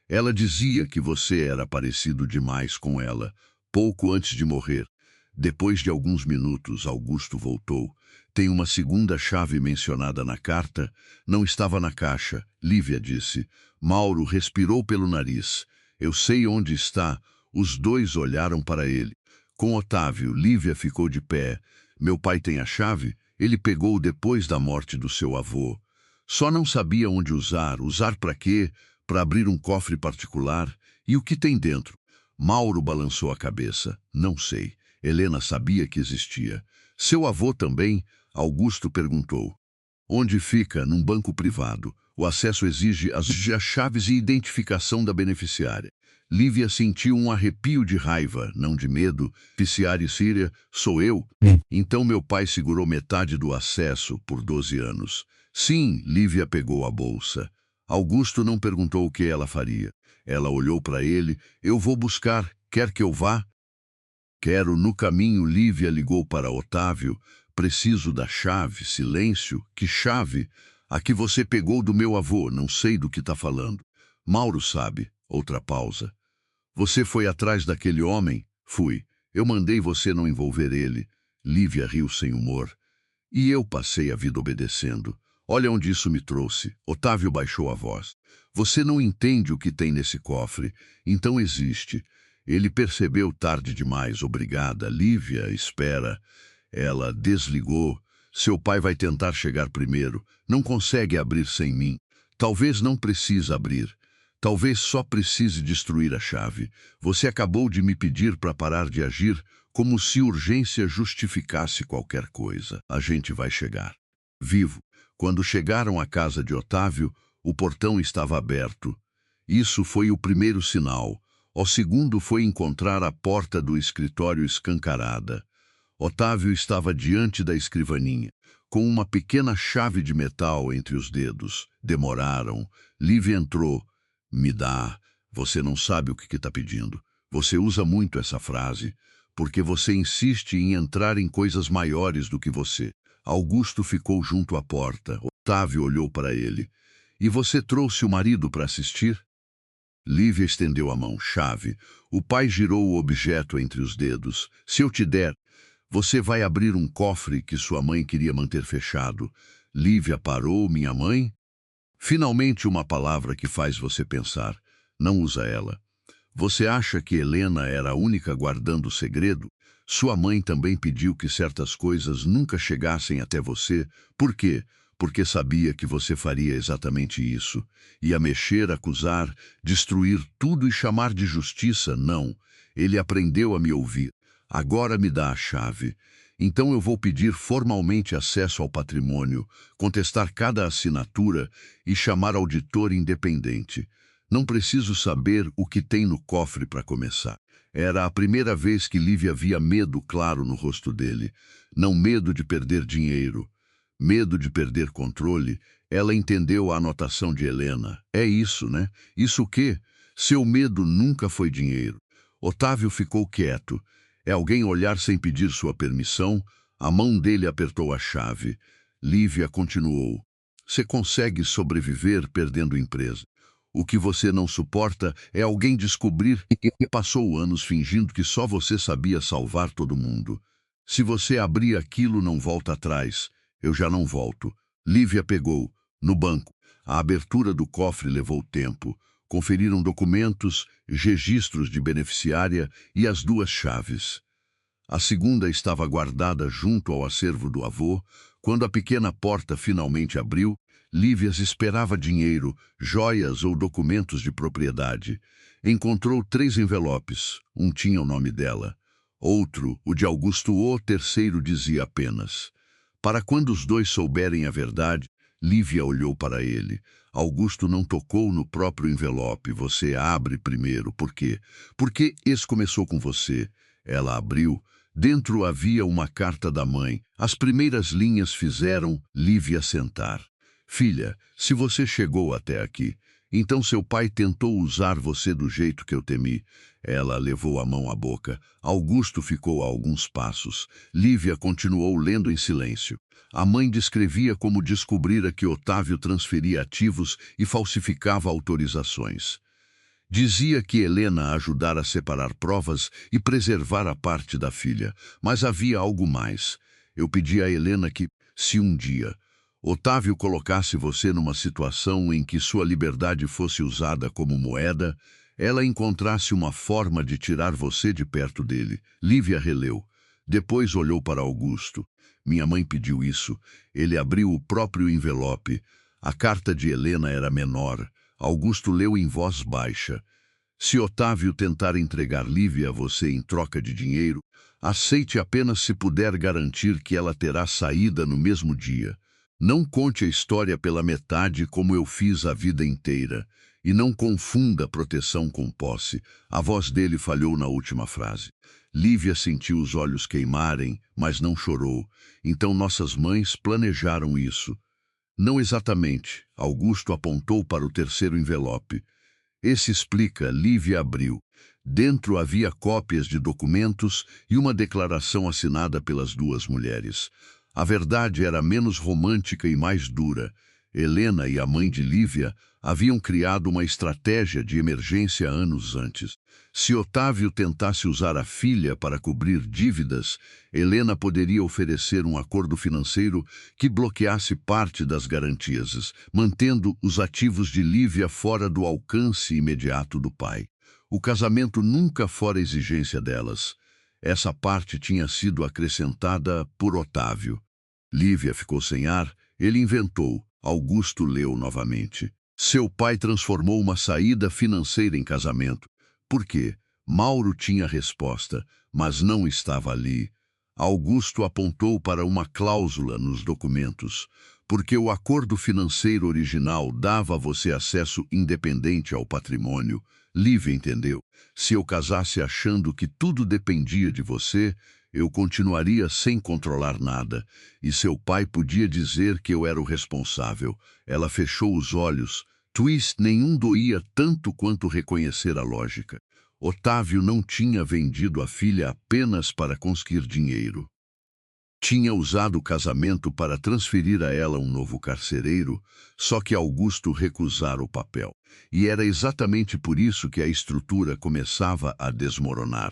Ela dizia que você era parecido demais com ela, pouco antes de morrer. Depois de alguns minutos, Augusto voltou. Tem uma segunda chave mencionada na carta. Não estava na caixa, Lívia disse. Mauro respirou pelo nariz. Eu sei onde está. Os dois olharam para ele. Com Otávio, Lívia ficou de pé. Meu pai tem a chave? Ele pegou depois da morte do seu avô. Só não sabia onde usar. Usar para quê? Para abrir um cofre particular? E o que tem dentro? Mauro balançou a cabeça. Não sei. Helena sabia que existia. Seu avô também? Augusto perguntou. Onde fica? Num banco privado. O acesso exige as chaves e identificação da beneficiária. Lívia sentiu um arrepio de raiva, não de medo. Beneficiária Síria, sou eu? Então meu pai segurou metade do acesso por 12 anos. Sim, Lívia pegou a bolsa. Augusto não perguntou o que ela faria. Ela olhou para ele. Eu vou buscar. Quer que eu vá? Quero. No caminho, Lívia ligou para Otávio. Preciso da chave. Silêncio. Que chave? A que você pegou do meu avô. Não sei do que está falando. Mauro sabe. Outra pausa. Você foi atrás daquele homem? Fui. Eu mandei você não envolver ele. Lívia riu sem humor. E eu passei a vida obedecendo. Olha onde isso me trouxe. Otávio baixou a voz. Você não entende o que tem nesse cofre, então existe. Ele percebeu tarde demais. Obrigada. Lívia, espera. Ela desligou. Seu pai vai tentar chegar primeiro. Não consegue abrir sem mim. Talvez não precise abrir. Talvez só precise destruir a chave. Você acabou de me pedir para parar de agir como se urgência justificasse qualquer coisa. A gente vai chegar. Vivo. Quando chegaram à casa de Otávio, o portão estava aberto. Isso foi o primeiro sinal. O segundo foi encontrar a porta do escritório escancarada. Otávio estava diante da escrivaninha, com uma pequena chave de metal entre os dedos. Demoraram. Lívia entrou. Me dá. Você não sabe o que está pedindo. Você usa muito essa frase, porque você insiste em entrar em coisas maiores do que você. Augusto ficou junto à porta. Otávio olhou para ele. E você trouxe o marido para assistir? Lívia estendeu a mão. Chave. O pai girou o objeto entre os dedos. Se eu te der, você vai abrir um cofre que sua mãe queria manter fechado. Lívia parou. Minha mãe? Finalmente uma palavra que faz você pensar. Não usa ela. Você acha que Helena era a única guardando o segredo? Sua mãe também pediu que certas coisas nunca chegassem até você. Por quê? Porque sabia que você faria exatamente isso. Ia mexer, acusar, destruir tudo e chamar de justiça. Não. Ele aprendeu a me ouvir. Agora me dá a chave. Então eu vou pedir formalmente acesso ao patrimônio, contestar cada assinatura e chamar auditor independente. Não preciso saber o que tem no cofre para começar. Era a primeira vez que Lívia via medo claro no rosto dele. Não medo de perder dinheiro, medo de perder controle. Ela entendeu a anotação de Helena. É isso, né? Isso o quê? Seu medo nunca foi dinheiro. Otávio ficou quieto. É alguém olhar sem pedir sua permissão? A mão dele apertou a chave. Lívia continuou. Você consegue sobreviver perdendo empresa. O que você não suporta é alguém descobrir que passou anos fingindo que só você sabia salvar todo mundo. Se você abrir aquilo, não volta atrás. Eu já não volto. Lívia pegou. No banco. A abertura do cofre levou tempo. Conferiram documentos, registros de beneficiária e as duas chaves. A segunda estava guardada junto ao acervo do avô. Quando a pequena porta finalmente abriu, Lívia esperava dinheiro, joias ou documentos de propriedade. Encontrou 3 envelopes. Um tinha o nome dela. Outro, o de Augusto, o terceiro dizia apenas. Para quando os dois souberem a verdade, Lívia olhou para ele. Augusto não tocou no próprio envelope. Você abre primeiro. Por quê? Porque esse começou com você. Ela abriu. Dentro havia uma carta da mãe. As primeiras linhas fizeram Lívia sentar. Filha, se você chegou até aqui, então seu pai tentou usar você do jeito que eu temi. Ela levou a mão à boca. Augusto ficou a alguns passos. Lívia continuou lendo em silêncio. A mãe descrevia como descobrira que Otávio transferia ativos e falsificava autorizações. Dizia que Helena ajudara a separar provas e preservar a parte da filha. Mas havia algo mais. Eu pedi a Helena que, se um dia Otávio colocasse você numa situação em que sua liberdade fosse usada como moeda, ela encontrasse uma forma de tirar você de perto dele. Lívia releu. Depois olhou para Augusto. Minha mãe pediu isso. Ele abriu o próprio envelope. A carta de Helena era menor. Augusto leu em voz baixa. Se Otávio tentar entregar Lívia a você em troca de dinheiro, aceite apenas se puder garantir que ela terá saída no mesmo dia. Não conte a história pela metade como eu fiz a vida inteira. E não confunda proteção com posse. A voz dele falhou na última frase. Lívia sentiu os olhos queimarem, mas não chorou. Então nossas mães planejaram isso. Não exatamente. Augusto apontou para o terceiro envelope. Esse explica. Lívia abriu. Dentro havia cópias de documentos e uma declaração assinada pelas duas mulheres. A verdade era menos romântica e mais dura. Helena e a mãe de Lívia haviam criado uma estratégia de emergência anos antes. Se Otávio tentasse usar a filha para cobrir dívidas, Helena poderia oferecer um acordo financeiro que bloqueasse parte das garantias, mantendo os ativos de Lívia fora do alcance imediato do pai. O casamento nunca fora exigência delas. Essa parte tinha sido acrescentada por Otávio. Lívia ficou sem ar, ele inventou. Augusto leu novamente. Seu pai transformou uma saída financeira em casamento. Por quê? Mauro tinha resposta, mas não estava ali. Augusto apontou para uma cláusula nos documentos, porque o acordo financeiro original dava a você acesso independente ao patrimônio. Lívia entendeu. Se eu casasse achando que tudo dependia de você, eu continuaria sem controlar nada, e seu pai podia dizer que eu era o responsável. Ela fechou os olhos. Twist nenhum doía tanto quanto reconhecer a lógica. Otávio não tinha vendido a filha apenas para conseguir dinheiro. Tinha usado o casamento para transferir a ela um novo carcereiro, só que Augusto recusara o papel. E era exatamente por isso que a estrutura começava a desmoronar.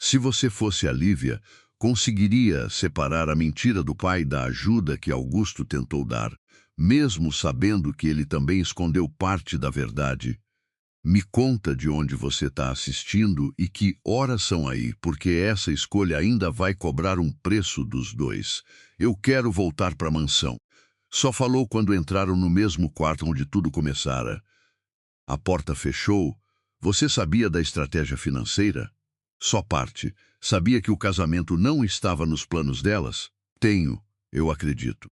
Se você fosse a Lívia, conseguiria separar a mentira do pai da ajuda que Augusto tentou dar, mesmo sabendo que ele também escondeu parte da verdade. Me conta de onde você está assistindo e que horas são aí, porque essa escolha ainda vai cobrar um preço dos dois. Eu quero voltar para a mansão. Só falou quando entraram no mesmo quarto onde tudo começara. A porta fechou. Você sabia da estratégia financeira? Só parte. Sabia que o casamento não estava nos planos delas? Tenho, eu acredito.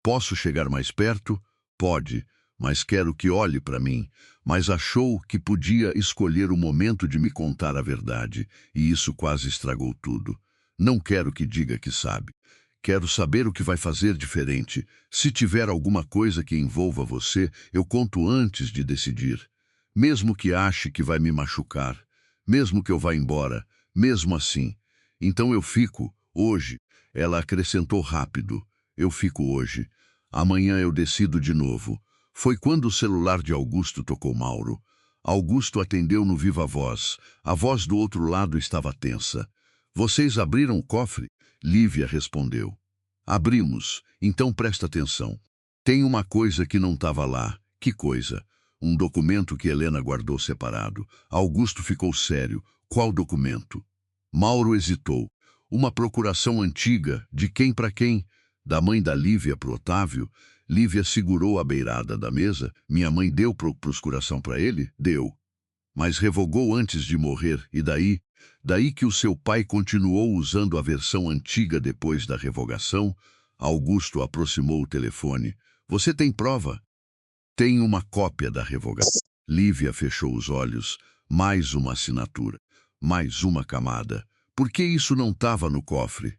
Posso chegar mais perto? Pode, mas quero que olhe para mim. Mas achou que podia escolher o momento de me contar a verdade, e isso quase estragou tudo. Não quero que diga que sabe. Quero saber o que vai fazer diferente. Se tiver alguma coisa que envolva você, eu conto antes de decidir. Mesmo que ache que vai me machucar, mesmo que eu vá embora, mesmo assim. Então eu fico, hoje. Ela acrescentou rápido. Eu fico hoje. Amanhã eu decido de novo. Foi quando o celular de Augusto tocou Mauro. Augusto atendeu no viva voz. A voz do outro lado estava tensa. Vocês abriram o cofre? Lívia respondeu. Abrimos, então presta atenção. Tem uma coisa que não estava lá. Que coisa? Um documento que Helena guardou separado. Augusto ficou sério. Qual documento? Mauro hesitou. Uma procuração antiga. De quem para quem? Da mãe da Lívia para Otávio. Lívia segurou a beirada da mesa. Minha mãe deu procuração para ele? Deu. Mas revogou antes de morrer. E daí? Daí que o seu pai continuou usando a versão antiga depois da revogação. Augusto aproximou o telefone. Você tem prova? Tem uma cópia da revogação. Lívia fechou os olhos. Mais uma assinatura. Mais uma camada. Por que isso não estava no cofre?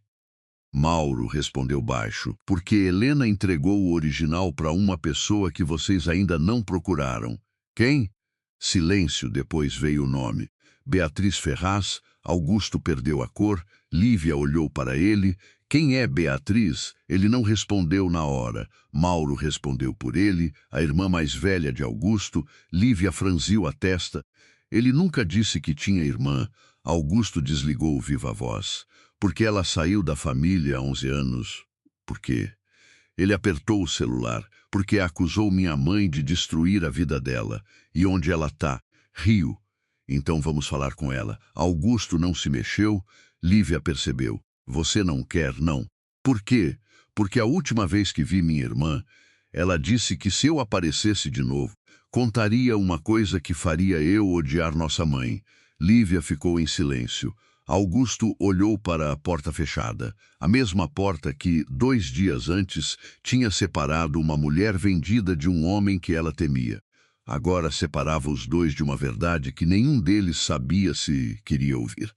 Mauro respondeu baixo, porque Helena entregou o original para uma pessoa que vocês ainda não procuraram. Quem? Silêncio, depois veio o nome. Beatriz Ferraz. Augusto perdeu a cor. Lívia olhou para ele. Quem é Beatriz? Ele não respondeu na hora. Mauro respondeu por ele, a irmã mais velha de Augusto. Lívia franziu a testa. Ele nunca disse que tinha irmã. Augusto desligou o viva voz. Porque ela saiu da família há 11 anos. Por quê? Ele apertou o celular. Porque acusou minha mãe de destruir a vida dela. E onde ela está? Rio. Então vamos falar com ela. Augusto não se mexeu. Lívia percebeu. Você não quer, não. Por quê? Porque a última vez que vi minha irmã, ela disse que se eu aparecesse de novo, contaria uma coisa que faria eu odiar nossa mãe. Lívia ficou em silêncio. Augusto olhou para a porta fechada, a mesma porta que, 2 dias antes, tinha separado uma mulher vendida de um homem que ela temia. Agora separava os dois de uma verdade que nenhum deles sabia se queria ouvir.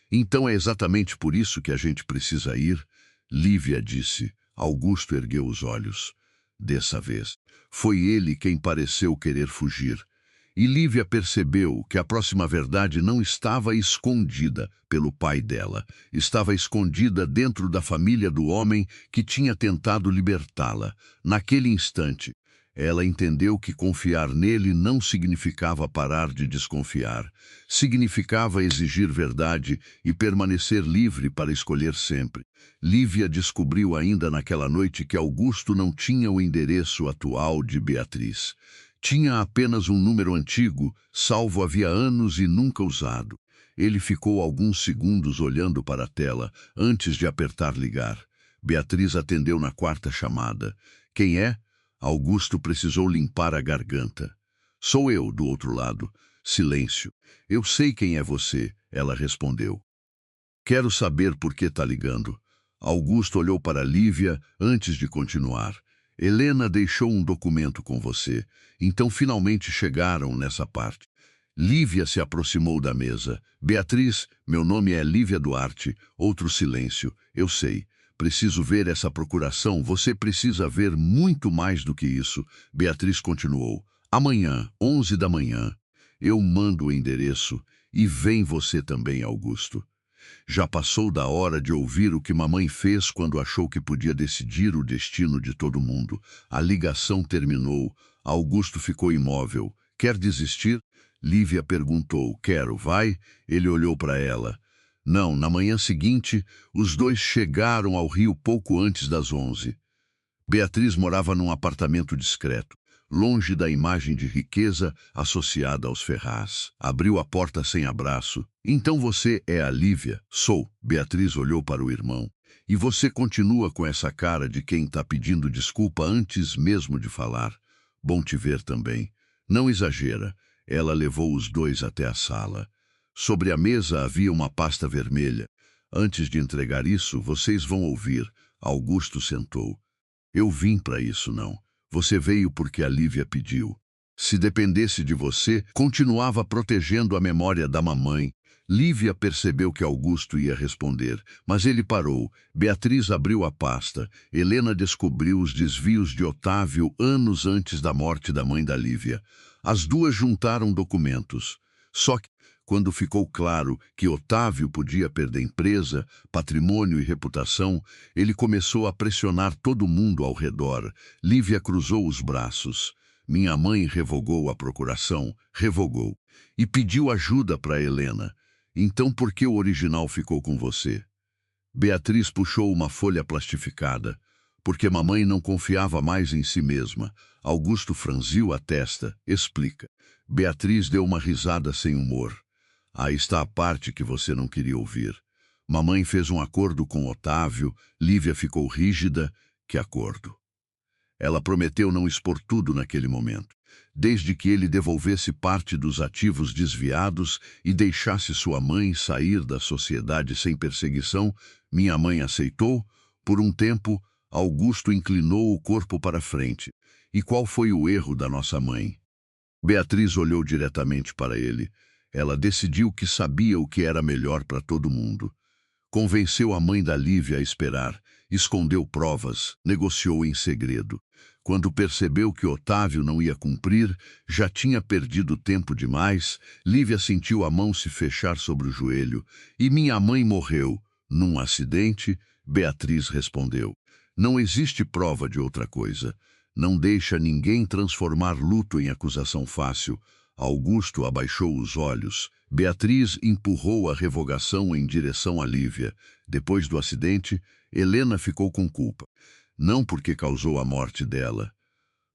Então é exatamente por isso que a gente precisa ir, Lívia disse. Augusto ergueu os olhos. Dessa vez, foi ele quem pareceu querer fugir. E Lívia percebeu que a próxima verdade não estava escondida pelo pai dela. Estava escondida dentro da família do homem que tinha tentado libertá-la. Naquele instante, Ela entendeu que confiar nele não significava parar de desconfiar. Significava exigir verdade e permanecer livre para escolher sempre. Lívia descobriu ainda naquela noite que Augusto não tinha o endereço atual de Beatriz. Tinha apenas um número antigo, salvo havia anos e nunca usado. Ele ficou alguns segundos olhando para a tela, antes de apertar ligar. Beatriz atendeu na quarta chamada. Quem é? Augusto precisou limpar a garganta. Sou eu, do outro lado. Silêncio. Eu sei quem é você, ela respondeu. Quero saber por que está ligando. Augusto olhou para Lívia antes de continuar. Helena deixou um documento com você. Então finalmente chegaram nessa parte. Lívia se aproximou da mesa. Beatriz, meu nome é Lívia Duarte. Outro silêncio. Eu sei. Preciso ver essa procuração. Você precisa ver muito mais do que isso. Beatriz continuou. Amanhã, 11 da manhã, eu mando o endereço e vem você também, Augusto. Já passou da hora de ouvir o que mamãe fez quando achou que podia decidir o destino de todo mundo. A ligação terminou. Augusto ficou imóvel. Quer desistir? Lívia perguntou. Quero, vai? Ele olhou para ela. Não, na manhã seguinte, os dois chegaram ao Rio pouco antes das 11. Beatriz morava num apartamento discreto, longe da imagem de riqueza associada aos Ferraz. Abriu a porta sem abraço. Então você é a Lívia? Sou. Beatriz olhou para o irmão. E você continua com essa cara de quem está pedindo desculpa antes mesmo de falar. Bom te ver também. Não exagera. Ela levou os dois até a sala. Sobre a mesa havia uma pasta vermelha. Antes de entregar isso, vocês vão ouvir. Augusto sentou. Eu vim para isso, não. Você veio porque a Lívia pediu. Se dependesse de você, continuava protegendo a memória da mamãe. Lívia percebeu que Augusto ia responder, mas ele parou. Beatriz abriu a pasta. Helena descobriu os desvios de Otávio anos antes da morte da mãe da Lívia. As duas juntaram documentos. Só que, quando ficou claro que Otávio podia perder empresa, patrimônio e reputação, ele começou a pressionar todo mundo ao redor. Lívia cruzou os braços. Minha mãe revogou a procuração, revogou, e pediu ajuda para Helena. Então por que o original ficou com você? Beatriz puxou uma folha plastificada. Porque mamãe não confiava mais em si mesma. Augusto franziu a testa. Explica. Beatriz deu uma risada sem humor. Aí está a parte que você não queria ouvir. Mamãe fez um acordo com Otávio, Lívia ficou rígida. Que acordo? Ela prometeu não expor tudo naquele momento, desde que ele devolvesse parte dos ativos desviados e deixasse sua mãe sair da sociedade sem perseguição. Minha mãe aceitou. Por um tempo, Augusto inclinou o corpo para frente. E qual foi o erro da nossa mãe? Beatriz olhou diretamente para ele. Ela decidiu que sabia o que era melhor para todo mundo. Convenceu a mãe da Lívia a esperar, escondeu provas, negociou em segredo. Quando percebeu que Otávio não ia cumprir, já tinha perdido tempo demais. Lívia sentiu a mão se fechar sobre o joelho. E minha mãe morreu. Num acidente? Beatriz respondeu. Não existe prova de outra coisa. Não deixa ninguém transformar luto em acusação fácil. Augusto abaixou os olhos. Beatriz empurrou a revogação em direção a Lívia. Depois do acidente, Helena ficou com culpa. Não porque causou a morte dela.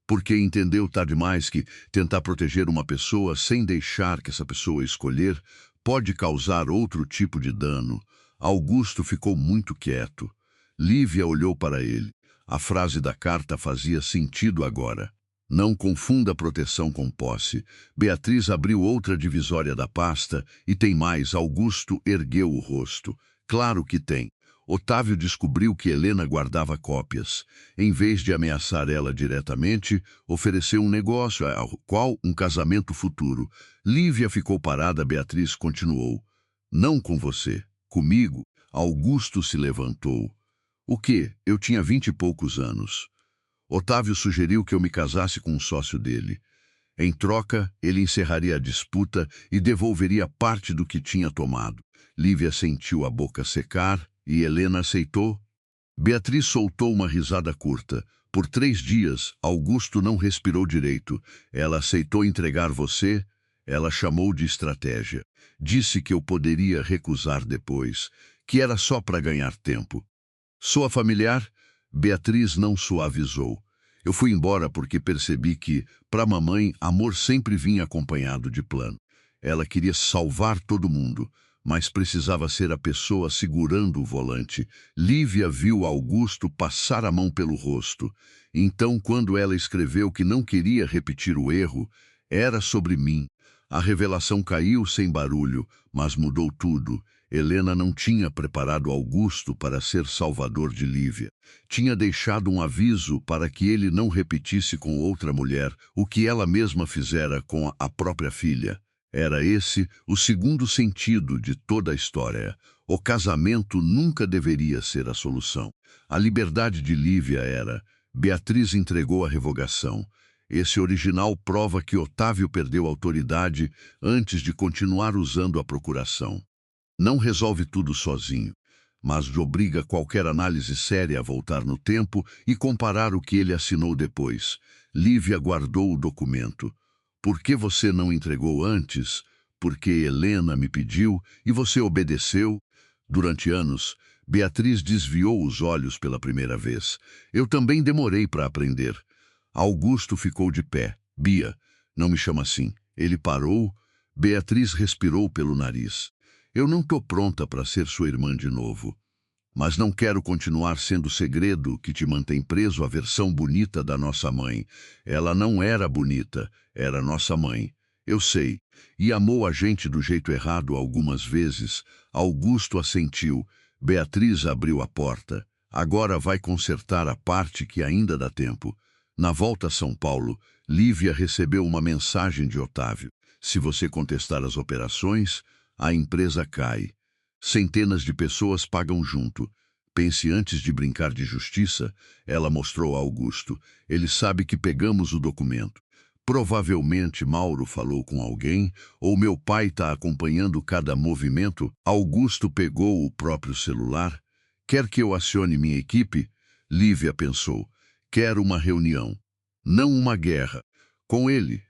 Porque entendeu tarde demais que tentar proteger uma pessoa sem deixar que essa pessoa escolher pode causar outro tipo de dano. Augusto ficou muito quieto. Lívia olhou para ele. A frase da carta fazia sentido agora. Não confunda proteção com posse. Beatriz abriu outra divisória da pasta e tem mais. Augusto ergueu o rosto. Claro que tem. Otávio descobriu que Helena guardava cópias. Em vez de ameaçar ela diretamente, ofereceu um negócio, ao qual um casamento futuro. Lívia ficou parada. Beatriz continuou. Não com você. Comigo. Augusto se levantou. O quê? Eu tinha 20 e poucos anos. Otávio sugeriu que eu me casasse com um sócio dele. Em troca, ele encerraria a disputa e devolveria parte do que tinha tomado. Lívia sentiu a boca secar e Helena aceitou. Beatriz soltou uma risada curta. Por 3 dias, Augusto não respirou direito. Ela aceitou entregar você. Ela chamou de estratégia. Disse que eu poderia recusar depois, que era só para ganhar tempo. Soa familiar? Beatriz não suavizou. Eu fui embora porque percebi que, para a mamãe, amor sempre vinha acompanhado de plano. Ela queria salvar todo mundo, mas precisava ser a pessoa segurando o volante. Lívia viu Augusto passar a mão pelo rosto. Então, quando ela escreveu que não queria repetir o erro, era sobre mim. A revelação caiu sem barulho, mas mudou tudo. Helena não tinha preparado Augusto para ser salvador de Lívia. Tinha deixado um aviso para que ele não repetisse com outra mulher o que ela mesma fizera com a própria filha. Era esse o segundo sentido de toda a história. O casamento nunca deveria ser a solução. A liberdade de Lívia era. Beatriz entregou a revogação. Esse original prova que Otávio perdeu autoridade antes de continuar usando a procuração. Não resolve tudo sozinho, mas obriga qualquer análise séria a voltar no tempo e comparar o que ele assinou depois. Lívia guardou o documento. Por que você não entregou antes? Porque Helena me pediu e você obedeceu? Durante anos, Beatriz desviou os olhos pela primeira vez. Eu também demorei para aprender. Augusto ficou de pé. Bia, não me chama assim. Ele parou. Beatriz respirou pelo nariz. Eu não estou pronta para ser sua irmã de novo. Mas não quero continuar sendo o segredo que te mantém preso à versão bonita da nossa mãe. Ela não era bonita, era nossa mãe. Eu sei. E amou a gente do jeito errado algumas vezes. Augusto assentiu. Beatriz abriu a porta. Agora vai consertar a parte que ainda dá tempo. Na volta a São Paulo, Lívia recebeu uma mensagem de Otávio. Se você contestar as operações, a empresa cai. Centenas de pessoas pagam junto. Pense antes de brincar de justiça, ela mostrou a Augusto. Ele sabe que pegamos o documento. Provavelmente Mauro falou com alguém, ou meu pai está acompanhando cada movimento. Augusto pegou o próprio celular. Quer que eu acione minha equipe? Lívia pensou. Quero uma reunião. Não uma guerra. Com ele.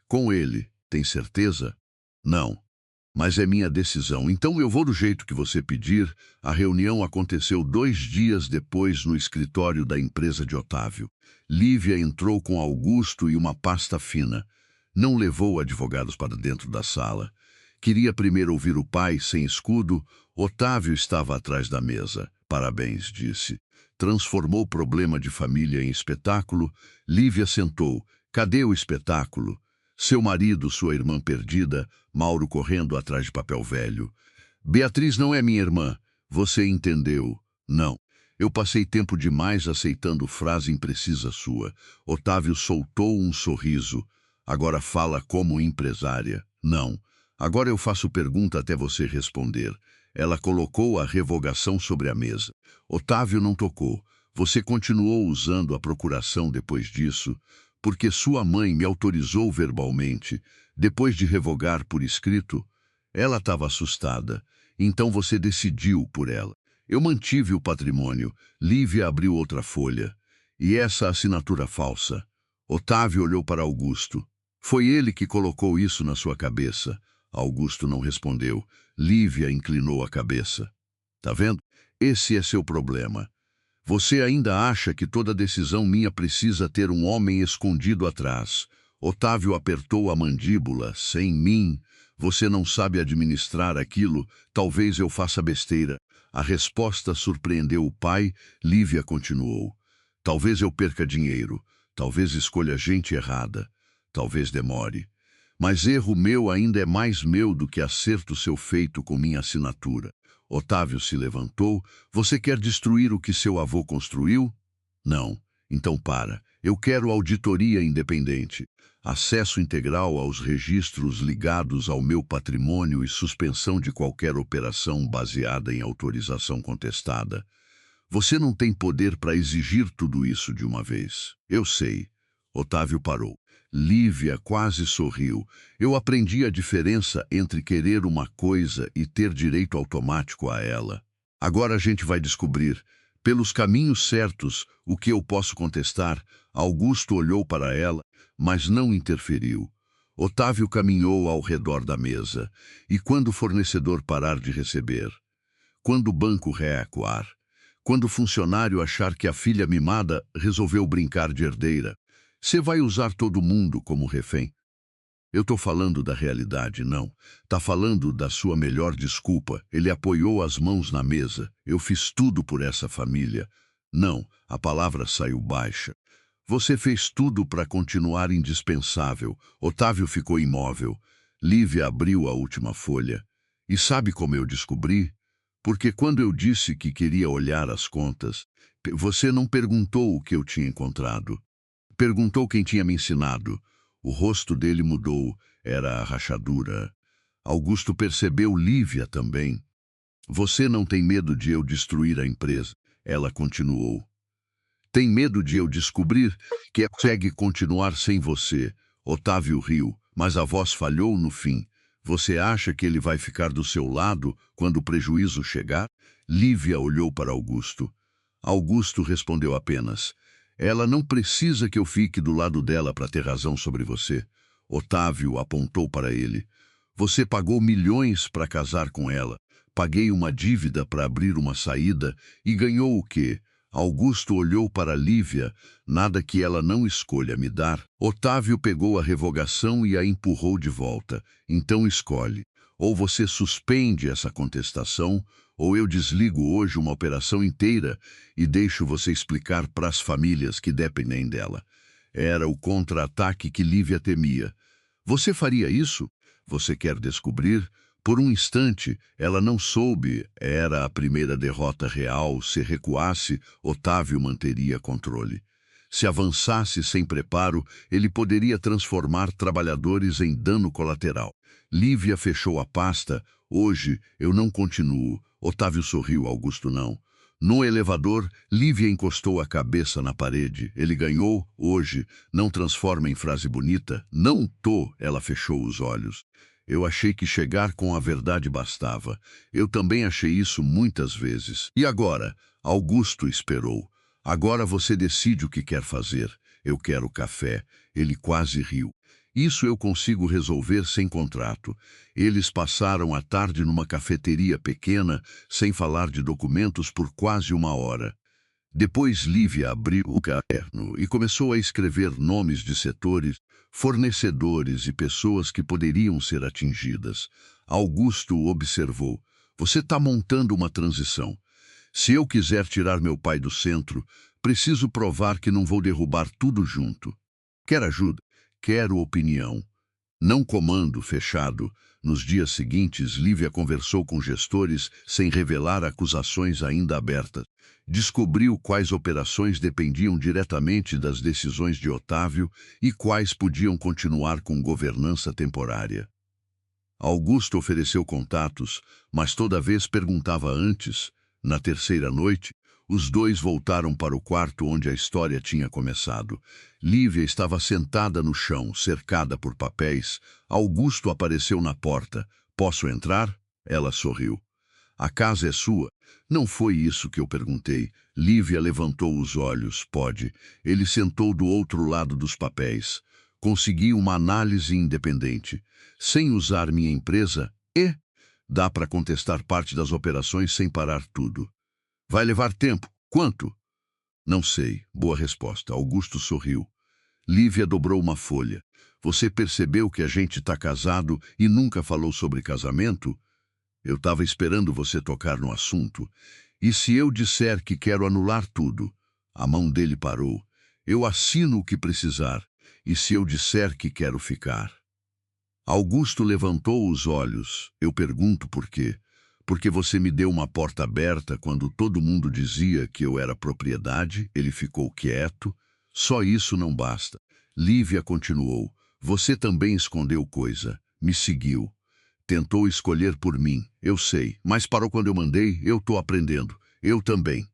Tem certeza? Não. Mas é minha decisão, então eu vou do jeito que você pedir. A reunião aconteceu 2 dias depois no escritório da empresa de Otávio. Lívia entrou com Augusto e uma pasta fina. Não levou advogados para dentro da sala. Queria primeiro ouvir o pai sem escudo. Otávio estava atrás da mesa. Parabéns, disse. Transformou o problema de família em espetáculo. Lívia sentou. Cadê o espetáculo? Seu marido, sua irmã perdida, Mauro correndo atrás de papel velho. Beatriz não é minha irmã. Você entendeu? Não. Eu passei tempo demais aceitando frase imprecisa sua. Otávio soltou um sorriso. Agora fala como empresária. Não. Agora eu faço pergunta até você responder. Ela colocou a revogação sobre a mesa. Otávio não tocou. Você continuou usando a procuração depois disso, porque sua mãe me autorizou verbalmente. Depois de revogar por escrito, ela estava assustada. Então você decidiu por ela. Eu mantive o patrimônio. Lívia abriu outra folha. E essa assinatura falsa? Otávio olhou para Augusto. Foi ele que colocou isso na sua cabeça. Augusto não respondeu. Lívia inclinou a cabeça. Tá vendo? Esse é seu problema. Você ainda acha que toda decisão minha precisa ter um homem escondido atrás. Otávio apertou a mandíbula. Sem mim, você não sabe administrar aquilo. Talvez eu faça besteira. A resposta surpreendeu o pai. Lívia continuou. Talvez eu perca dinheiro. Talvez escolha gente errada. Talvez demore. Mas erro meu ainda é mais meu do que acerto seu feito com minha assinatura. Otávio se levantou. Você quer destruir o que seu avô construiu? Não. Então para. Eu quero auditoria independente. Acesso integral aos registros ligados ao meu patrimônio e suspensão de qualquer operação baseada em autorização contestada. Você não tem poder para exigir tudo isso de uma vez. Eu sei. Otávio parou. Lívia quase sorriu. Eu aprendi a diferença entre querer uma coisa e ter direito automático a ela. Agora a gente vai descobrir. Pelos caminhos certos, o que eu posso contestar? Augusto olhou para ela, mas não interferiu. Otávio caminhou ao redor da mesa. E quando o fornecedor parar de receber? Quando o banco recuar? Quando o funcionário achar que a filha mimada resolveu brincar de herdeira? Você vai usar todo mundo como refém? Eu tô falando da realidade, não. Tá falando da sua melhor desculpa. Ele apoiou as mãos na mesa. Eu fiz tudo por essa família. Não, a palavra saiu baixa. Você fez tudo para continuar indispensável. Otávio ficou imóvel. Lívia abriu a última folha. E sabe como eu descobri? Porque quando eu disse que queria olhar as contas, você não perguntou o que eu tinha encontrado. Perguntou quem tinha me ensinado. O rosto dele mudou, era a rachadura. Augusto percebeu Lívia também. Você não tem medo de eu destruir a empresa? Ela continuou. Tem medo de eu descobrir que consegue continuar sem você? Otávio riu, mas a voz falhou no fim. Você acha que ele vai ficar do seu lado quando o prejuízo chegar? Lívia olhou para Augusto. Augusto respondeu apenas. Ela não precisa que eu fique do lado dela para ter razão sobre você. Otávio apontou para ele. Você pagou milhões para casar com ela. Paguei uma dívida para abrir uma saída e ganhou o quê? Augusto olhou para Lívia. Nada que ela não escolha me dar. Otávio pegou a revogação e a empurrou de volta. Então escolhe. Ou você suspende essa contestação, ou eu desligo hoje uma operação inteira e deixo você explicar para as famílias que dependem dela. Era o contra-ataque que Lívia temia. Você faria isso? Você quer descobrir? Por um instante, ela não soube. Era a primeira derrota real. Se recuasse, Otávio manteria controle. Se avançasse sem preparo, ele poderia transformar trabalhadores em dano colateral. Lívia fechou a pasta. Hoje, eu não continuo. Otávio sorriu, Augusto não. No elevador, Lívia encostou a cabeça na parede. Ele ganhou, hoje. Não transforma em frase bonita. Não tô. Ela fechou os olhos. Eu achei que chegar com a verdade bastava. Eu também achei isso muitas vezes. E agora? Augusto esperou. Agora você decide o que quer fazer. Eu quero café. Ele quase riu. Isso eu consigo resolver sem contrato. Eles passaram a tarde numa cafeteria pequena, sem falar de documentos por quase uma hora. Depois Lívia abriu o caderno e começou a escrever nomes de setores, fornecedores e pessoas que poderiam ser atingidas. Augusto observou. Você está montando uma transição. Se eu quiser tirar meu pai do centro, preciso provar que não vou derrubar tudo junto. Quer ajuda? Quero opinião. Não comando fechado. Nos dias seguintes, Lívia conversou com gestores sem revelar acusações ainda abertas. Descobriu quais operações dependiam diretamente das decisões de Otávio e quais podiam continuar com governança temporária. Augusto ofereceu contatos, mas toda vez perguntava antes. Na terceira noite, os dois voltaram para o quarto onde a história tinha começado. Lívia estava sentada no chão, cercada por papéis. Augusto apareceu na porta. Posso entrar? Ela sorriu. A casa é sua. Não foi isso que eu perguntei. Lívia levantou os olhos. Pode. Ele sentou do outro lado dos papéis. Consegui uma análise independente. Sem usar minha empresa, dá para contestar parte das operações sem parar tudo. Vai levar tempo. Quanto? Não sei. Boa resposta. Augusto sorriu. Lívia dobrou uma folha. Você percebeu que a gente está casado e nunca falou sobre casamento? Eu estava esperando você tocar no assunto. E se eu disser que quero anular tudo? A mão dele parou. Eu assino o que precisar. E se eu disser que quero ficar? Augusto levantou os olhos. Eu pergunto por quê. Porque você me deu uma porta aberta quando todo mundo dizia que eu era propriedade. Ele ficou quieto. Só isso não basta. Lívia continuou. Você também escondeu coisa. Me seguiu. Tentou escolher por mim. Eu sei. Mas parou quando eu mandei. Eu tô aprendendo. Eu também.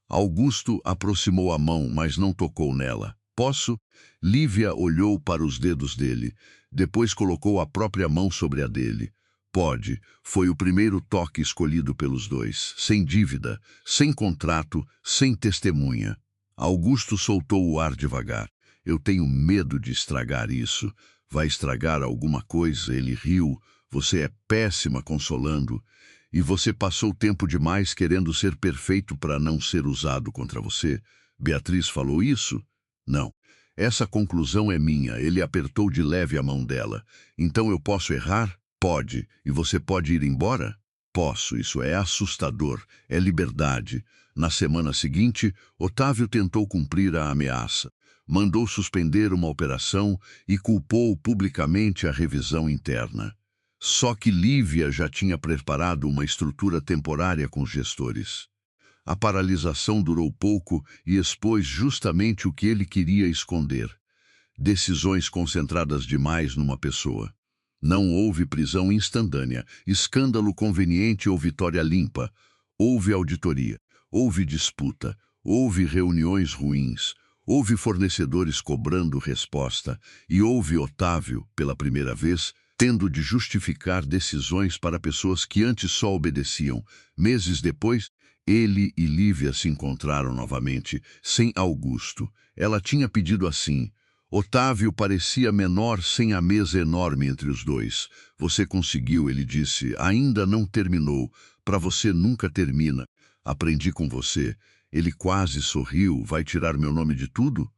Augusto aproximou a mão, mas não tocou nela. Posso? Lívia olhou para os dedos dele. Depois colocou a própria mão sobre a dele. Pode. Foi o primeiro toque escolhido pelos dois, sem dívida, sem contrato, sem testemunha. Augusto soltou o ar devagar. Eu tenho medo de estragar isso. Vai estragar alguma coisa? Ele riu. Você é péssima consolando. E você passou tempo demais querendo ser perfeito para não ser usado contra você. Beatriz falou isso? Não. Essa conclusão é minha. Ele apertou de leve a mão dela. Então eu posso errar? Pode. E você pode ir embora? Posso. Isso é assustador. É liberdade. Na semana seguinte, Otávio tentou cumprir a ameaça. Mandou suspender uma operação e culpou publicamente a revisão interna. Só que Lívia já tinha preparado uma estrutura temporária com os gestores. A paralisação durou pouco e expôs justamente o que ele queria esconder. Decisões concentradas demais numa pessoa. Não houve prisão instantânea, escândalo conveniente ou vitória limpa. Houve auditoria, houve disputa, houve reuniões ruins, houve fornecedores cobrando resposta e houve Otávio, pela primeira vez, tendo de justificar decisões para pessoas que antes só obedeciam. Meses depois, ele e Lívia se encontraram novamente, sem Augusto. Ela tinha pedido assim. Otávio parecia menor sem a mesa enorme entre os dois. Você conseguiu, ele disse. Ainda não terminou. Para você nunca termina. Aprendi com você. Ele quase sorriu. Vai tirar meu nome de tudo?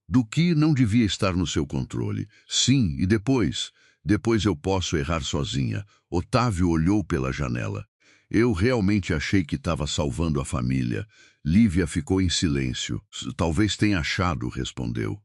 Do que não devia estar no seu controle. Sim, e depois? Depois eu posso errar sozinha. Otávio olhou pela janela. Eu realmente achei que estava salvando a família. Lívia ficou em silêncio. Talvez tenha achado, respondeu.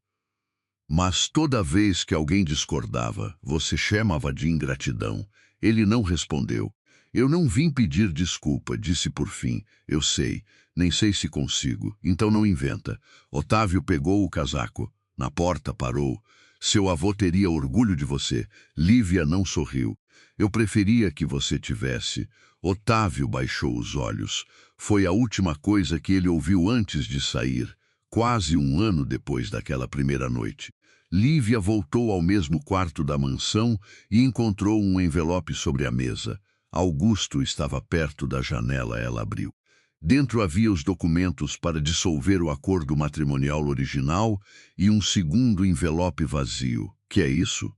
Mas toda vez que alguém discordava, você chamava de ingratidão. Ele não respondeu. Eu não vim pedir desculpa, disse por fim. Eu sei, nem sei se consigo, então não inventa. Otávio pegou o casaco. Na porta parou. Seu avô teria orgulho de você. Lívia não sorriu. Eu preferia que você tivesse. Otávio baixou os olhos. Foi a última coisa que ele ouviu antes de sair, quase um ano depois daquela primeira noite. Lívia voltou ao mesmo quarto da mansão e encontrou um envelope sobre a mesa. Augusto estava perto da janela, ela abriu. Dentro havia os documentos para dissolver o acordo matrimonial original e um segundo envelope vazio. Que é isso?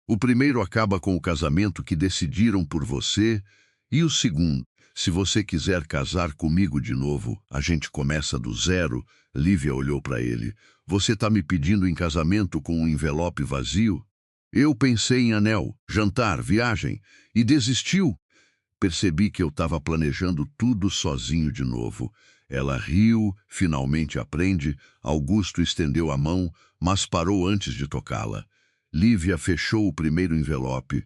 O primeiro acaba com o casamento que decidiram por você, e o segundo, se você quiser casar comigo de novo, a gente começa do zero. Lívia olhou para ele. Você está me pedindo em casamento com um envelope vazio? Eu pensei em anel, jantar, viagem, e desistiu. Percebi que eu estava planejando tudo sozinho de novo. Ela riu, finalmente aprende. Augusto estendeu a mão, mas parou antes de tocá-la. Lívia fechou o primeiro envelope.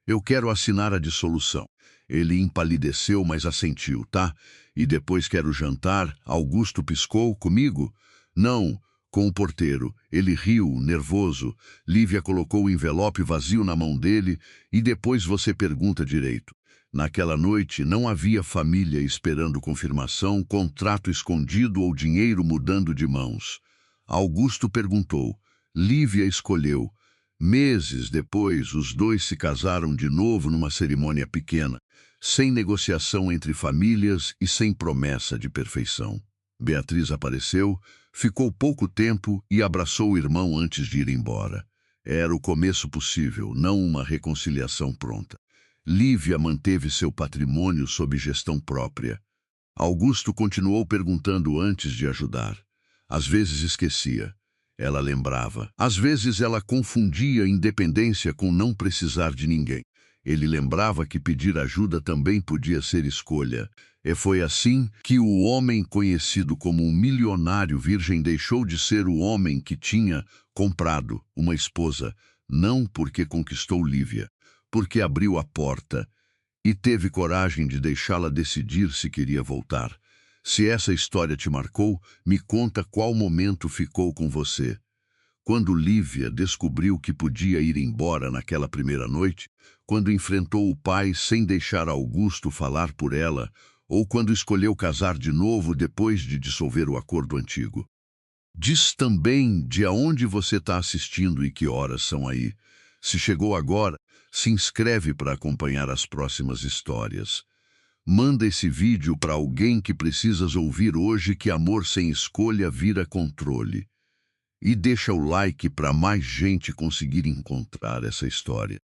Eu quero assinar a dissolução. Ele empalideceu, mas assentiu, tá? E depois quero jantar. Augusto piscou. Comigo? Não, com o porteiro. Ele riu, nervoso. Lívia colocou o envelope vazio na mão dele e depois você pergunta direito. Naquela noite não havia família esperando confirmação, contrato escondido ou dinheiro mudando de mãos. Augusto perguntou. Lívia escolheu. Meses depois, os dois se casaram de novo numa cerimônia pequena, sem negociação entre famílias e sem promessa de perfeição. Beatriz apareceu, ficou pouco tempo e abraçou o irmão antes de ir embora. Era o começo possível, não uma reconciliação pronta. Lívia manteve seu patrimônio sob gestão própria. Augusto continuou perguntando antes de ajudar. Às vezes esquecia. Ela lembrava. Às vezes ela confundia independência com não precisar de ninguém. Ele lembrava que pedir ajuda também podia ser escolha. E foi assim que o homem conhecido como um milionário virgem deixou de ser o homem que tinha comprado uma esposa, não porque conquistou Lívia, porque abriu a porta e teve coragem de deixá-la decidir se queria voltar. Se essa história te marcou, me conta qual momento ficou com você. Quando Lívia descobriu que podia ir embora naquela primeira noite, quando enfrentou o pai sem deixar Augusto falar por ela, ou quando escolheu casar de novo depois de dissolver o acordo antigo. Diz também de aonde você está assistindo e que horas são aí. Se chegou agora, Se inscreve para acompanhar as próximas histórias. Manda esse vídeo para alguém que precisas ouvir hoje que amor sem escolha vira controle. E deixa o like para mais gente conseguir encontrar essa história.